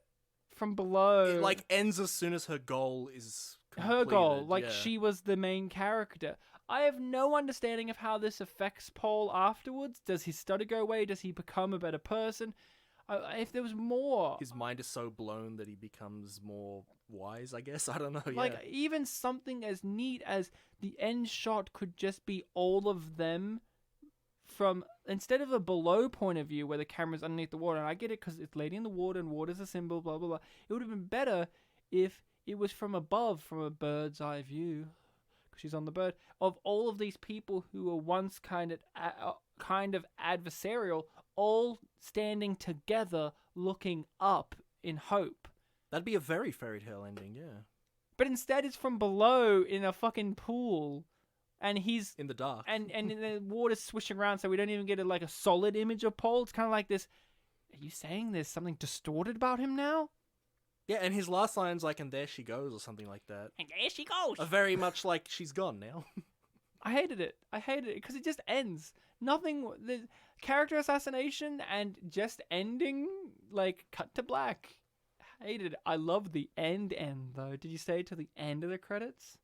from below. It, like, ends as soon as her goal is her goal. completed, Like, yeah. she was the main character. I have no understanding of how this affects Paul afterwards. Does his stutter go away? Does he become a better person? If there was more. His mind is so blown that he becomes more wise, I guess. I don't know, yeah. Like, even something as neat as the end shot could just be all of them from, instead of a below point of view where the camera's underneath the water, and I get it because it's Lady in the Water and water's a symbol, blah, blah, blah. It would have been better if it was from above, from a bird's eye view, because she's on the bird, of all of these people who were once kind of adversarial, all standing together looking up in hope. That'd be a very fairy tale ending, yeah. But instead it's from below in a fucking pool, and he's In the dark. and the water's swishing around, so we don't even get a solid image of Paul. It's kind of like this. Are you saying there's something distorted about him now? Yeah, and his last line's like, and there she goes, or something like that. And there she goes. Very much like, she's gone now. I hated it. I hated it because it just ends. Nothing. The character assassination and just ending, like, cut to black. Hated it. I love the end though. Did you stay to the end of the credits?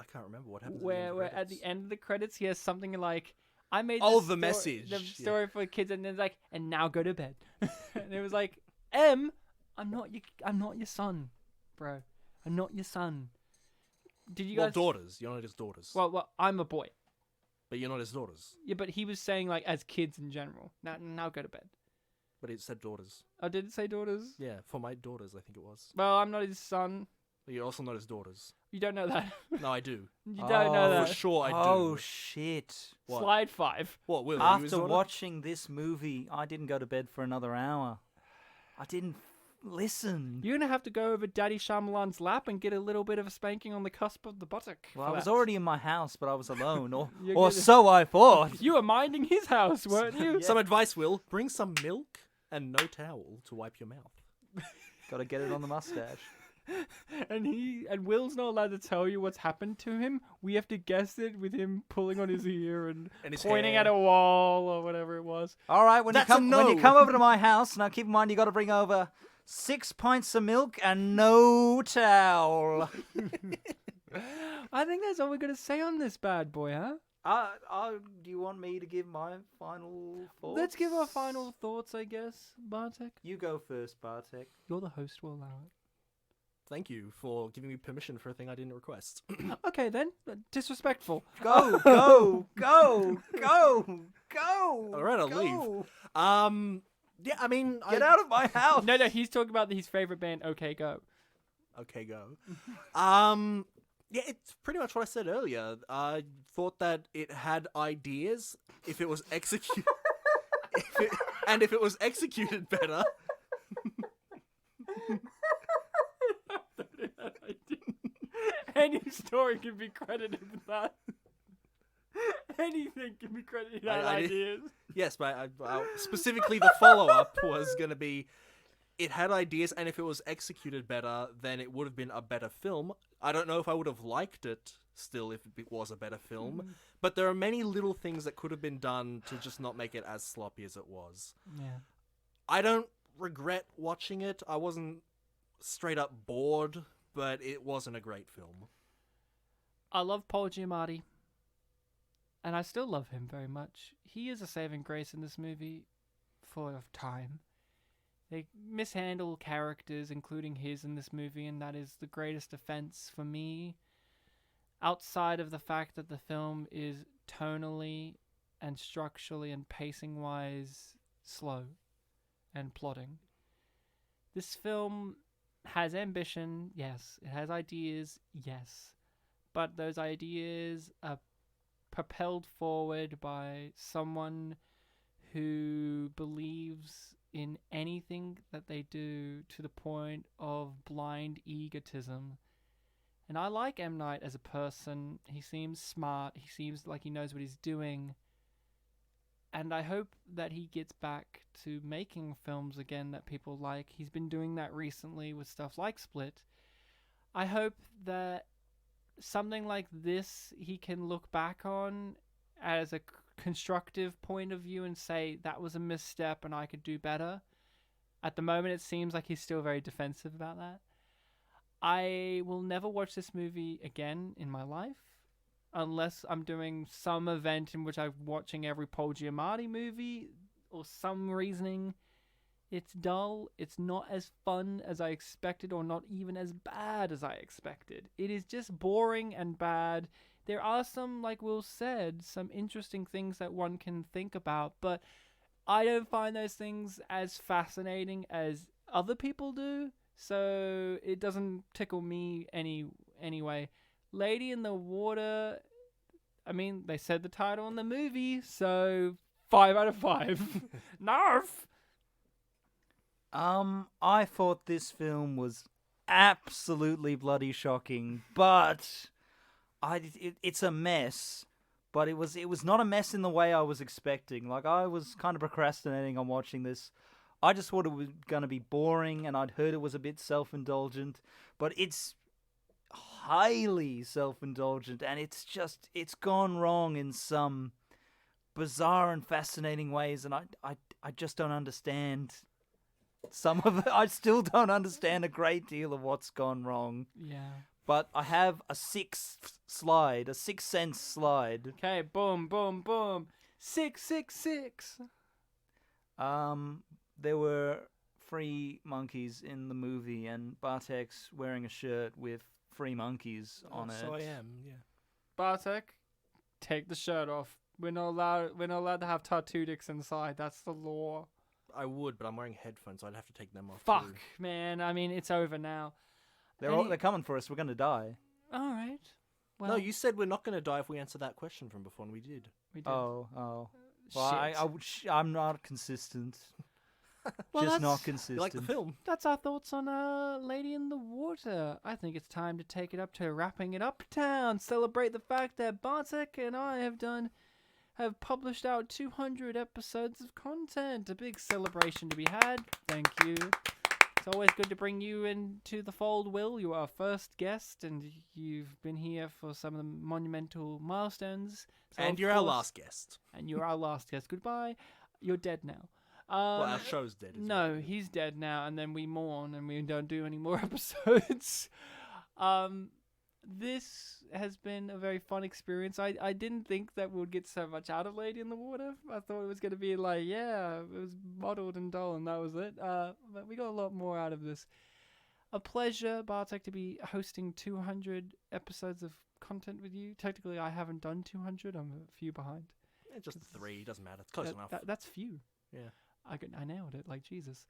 I can't remember what happened. Where at the end of the credits, he has something like, "I made the message. the story for kids," and it's like, "And now go to bed." And it was like, "I'm not your son, bro. I'm not your son." Did you Well, guys? daughters. You're not his daughters. Well, I'm a boy. But you're not his daughters. Yeah, but he was saying like as kids in general. Now go to bed. But it said daughters. Oh, did it say daughters? Yeah, for my daughters, I think it was. Well, I'm not his son. But you're also not his daughters. You don't know that. No, I do. You don't know that. For sure I do. Oh shit! What? Slide 5. What, Will? Are you his After daughter? watching this movie, I didn't go to bed for another hour. I didn't listen. You're gonna have to go over Daddy Shyamalan's lap and get a little bit of a spanking on the cusp of the buttock. Well, I for was that. already in my house, but I was alone, or You're or gonna- so I thought. You were minding his house, weren't you? Some advice, Will. Bring some milk and no towel to wipe your mouth. Got to get it on the mustache. And Will's not allowed to tell you what's happened to him. We have to guess it with him pulling on his ear and And his pointing hair. at a wall or whatever it was. All right, when That's a when you no. come over to my house, now keep in mind you got to bring over 6 pints of milk and no towel. I think that's all we're gonna say on this bad boy, huh? Do you want me to give my final thoughts? Let's give our final thoughts, I guess. Bartek, You go first, Bartek. you're the host. We'll allow it. Thank you for giving me permission for a thing I didn't request. Okay then. Disrespectful. Go, go, go, go, go. All right, I'll go. leave. Yeah, I mean... Get out of my house. No, he's talking about his favorite band. Okay, go. Okay, go. Yeah, it's pretty much what I said earlier. I thought that it had ideas if it was executed... if it was executed better... Any story can be credited with that. Anything can be credited with I did- ideas. Yes, but specifically the follow-up was going to be... It had ideas, and if it was executed better, then it would have been a better film. I don't know if I would have liked it still if it was a better film, but there are many little things that could have been done to just not make it as sloppy as it was. Yeah. I don't regret watching it. I wasn't straight up bored, but it wasn't a great film. I love Paul Giamatti, and I still love him very much. He is a saving grace in this movie for a time. They mishandle characters, including his in this movie, and that is the greatest offense for me. Outside of the fact that the film is tonally and structurally and pacing-wise slow and plotting. This film has ambition, yes. It has ideas, yes. But those ideas are propelled forward by someone who believes in anything that they do to the point of blind egotism. And I like M. Night as a person. He seems smart. He seems like he knows what he's doing. And I hope that he gets back to making films again that people like. He's been doing that recently with stuff like Split. I hope that something like this he can look back on as a constructive point of view and say that was a misstep and I could do better. At the moment it seems like he's still very defensive about that. I will never watch this movie again in my life unless I'm doing some event in which I'm watching every Paul Giamatti movie or some reasoning. It's dull, it's not as fun as I expected or not even as bad as I expected. It is just boring and bad. There are some, like Will said, some interesting things that one can think about, but I don't find those things as fascinating as other people do, so it doesn't tickle me anyway. Lady in the Water, I mean, they said the title in the movie, so 5 out of 5. Narf! I thought this film was absolutely bloody shocking, but it's a mess. But it was not a mess in the way I was expecting. Like, I was kind of procrastinating on watching this. I just thought it was going to be boring, and I'd heard it was a bit self-indulgent. But it's highly self-indulgent, and it's gone wrong in some bizarre and fascinating ways, and I just don't understand some of it. I still don't understand a great deal of what's gone wrong. Yeah. But I have a Sixth Sense slide. Okay, boom, boom, boom. 666. There were free monkeys in the movie, and Bartek's wearing a shirt with free monkeys on it. So I am, yeah. Bartek, take the shirt off. We're not allowed to have tattoo dicks inside. That's the law. I would, but I'm wearing headphones, so I'd have to take them off. Fuck, too. man. I mean, it's over now. They're coming for us. We're gonna die. All right. Well, No, you said we're not going to die if we answer that question from before, and we did. we did. Oh. Well, Shit. I'm not consistent. Well, Just not that's- consistent. You like the film? That's our thoughts on Lady in the Water. I think it's time to take it up to Wrapping It Up Town. Celebrate the fact that Bartek and I have published out 200 episodes of content. A big celebration to be had. Thank you. It's always good to bring you into the fold, Will. You are our first guest, and you've been here for some of the monumental milestones. So And of you're our course- last guest. And you're our last guest. Goodbye. You're dead now. Well, our show's dead. Isn't No, it? he's dead now, and then we mourn and we don't do any more episodes. This has been a very fun experience. I didn't think that we would get so much out of Lady in the Water. I thought it was going to be like, yeah, it was muddled and dull, and that was it. But we got a lot more out of this. A pleasure, Bartek, to be hosting 200 episodes of content with you. Technically, I haven't done 200. I'm a few behind. Yeah, just 3, doesn't matter. It's close enough. That's few. Yeah. I nailed it, like Jesus.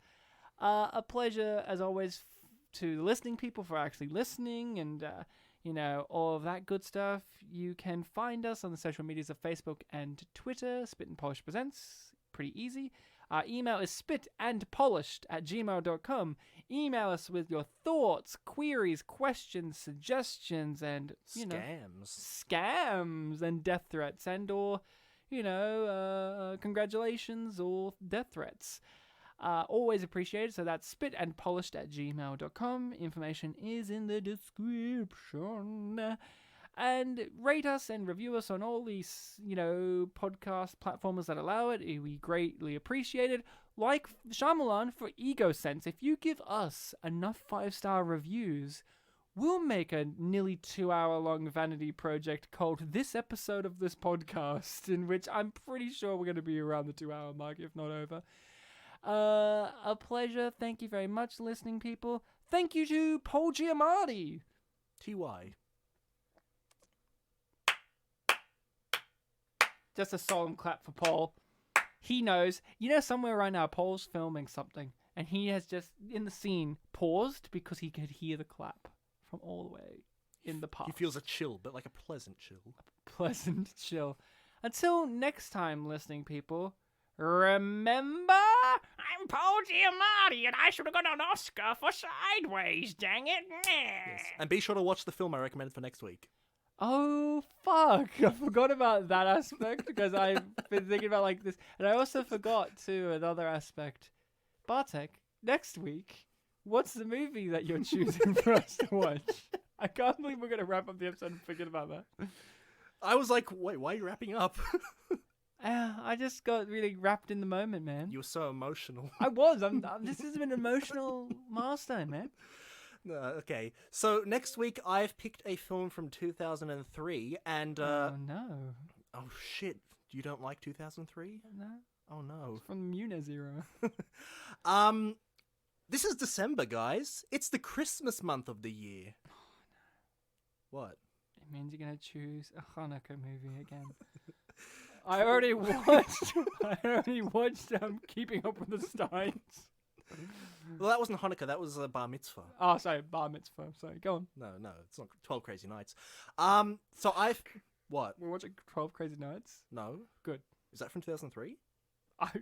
A pleasure, as always, to the listening people for actually listening and, all of that good stuff. You can find us on the social medias of Facebook and Twitter. Spit and Polish Presents. Pretty easy. Our email is spitandpolished@gmail.com. Email us with your thoughts, queries, questions, suggestions, and, scams and death threats and or... congratulations or death threats. Always appreciated. So that's spitandpolished@gmail.com. Information is in the description. And rate us and review us on all these, podcast platforms that allow it. We greatly appreciate it. Like Shyamalan for Ego Sense, if you give us enough 5-star reviews, we'll make a nearly 2-hour-long vanity project called This Episode of This Podcast, in which I'm pretty sure we're going to be around the 2-hour mark, if not over. A pleasure. Thank you very much, listening people. Thank you to Paul Giamatti. TY. Just a solemn clap for Paul. He knows. Somewhere right now, Paul's filming something, and he has just, in the scene, paused because he could hear the clap from all the way in the past. He feels a chill, but like a pleasant chill. Pleasant chill. Until next time, listening people, remember, I'm Paul Giamatti, and I should have got an Oscar for Sideways, dang it. Yes. And be sure to watch the film I recommended for next week. oh fuck, I forgot about that aspect because I've been thinking about like this, and I also forgot too another aspect. Bartek, next week, what's the movie that you're choosing for us to watch? I can't believe we're gonna wrap up the episode and forget about that. I was like, wait, why are you wrapping up? I just got really wrapped in the moment, man. You were so emotional. I was. This has been an emotional milestone, man. Okay, so next week I've picked a film from 2003, and Oh no, oh shit, you don't like 2003? no, Oh no. from the Muniz era. This is December, guys. It's the Christmas month of the year. What? It means you're gonna choose a Hanukkah movie again. I already watched. Keeping Up with the Steins. Well, that wasn't Hanukkah. That was a bar mitzvah. Oh, sorry, Bar Mitzvah. Sorry, go on. No, it's not 12 Crazy Nights. So I've what? We're watching 12 Crazy Nights. No. Good. Is that from 2003? I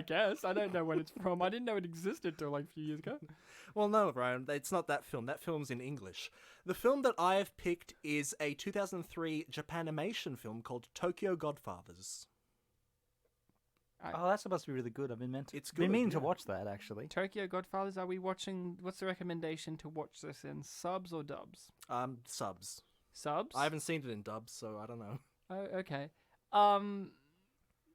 guess. I don't know when it's from. I didn't know it existed till like a few years ago. Well, no, Ryan. It's not that film. That film's in English. The film that I have picked is a 2003 Japanimation film called Tokyo Godfathers. Oh, that's supposed to be really good. I've been It's been good, meaning to yeah. watch that actually. Tokyo Godfathers, are we watching? What's the recommendation to watch this in? Subs or dubs? Subs. Subs? I haven't seen it in dubs, so I don't know. Oh, okay.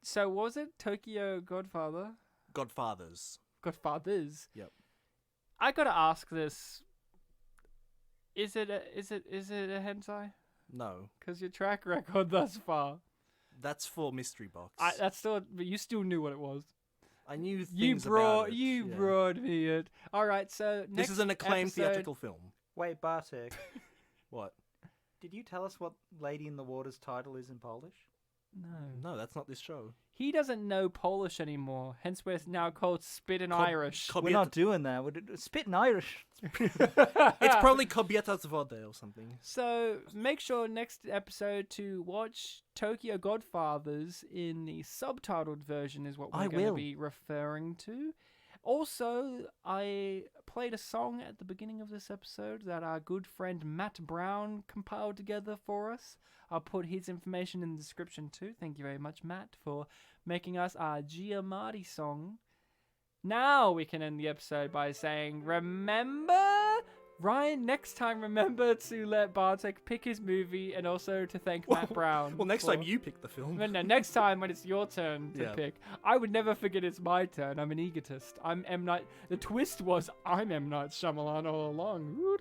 So what was it Tokyo Godfathers? Godfathers. Yep. I gotta ask this. Is it a hentai? No, Because your track record thus far, that's for Mystery Box. that's still, but you still knew what it was. I knew You things brought about it. you yeah. brought me it. All right, so This next is an acclaimed episode- theatrical film. Wait, Bartek, What? did you tell us what Lady in the Water's title is in Polish? No, No, that's not this show. he doesn't know Polish anymore. Hence, we're now called Spit and Irish. We're not doing that. We're spitting Irish. It's probably Kobieta z Wody or something. So make sure next episode to watch Tokyo Godfathers in the subtitled version is what we're I going to will. be referring to. Also, I played a song at the beginning of this episode that our good friend Matt Brown compiled together for us. I'll put his information in the description too. Thank you very much, Matt, for making us our Giamatti song. Now we can end the episode by saying, remember? Ryan, next time remember to let Bartek pick his movie and also to thank Matt Brown. Well, next for- time you pick the film. No, next time when it's your turn to Yeah. pick. I would never forget it's my turn. I'm an egotist. I'm M. Night. The twist was I'm M. Night Shyamalan all along. Woo!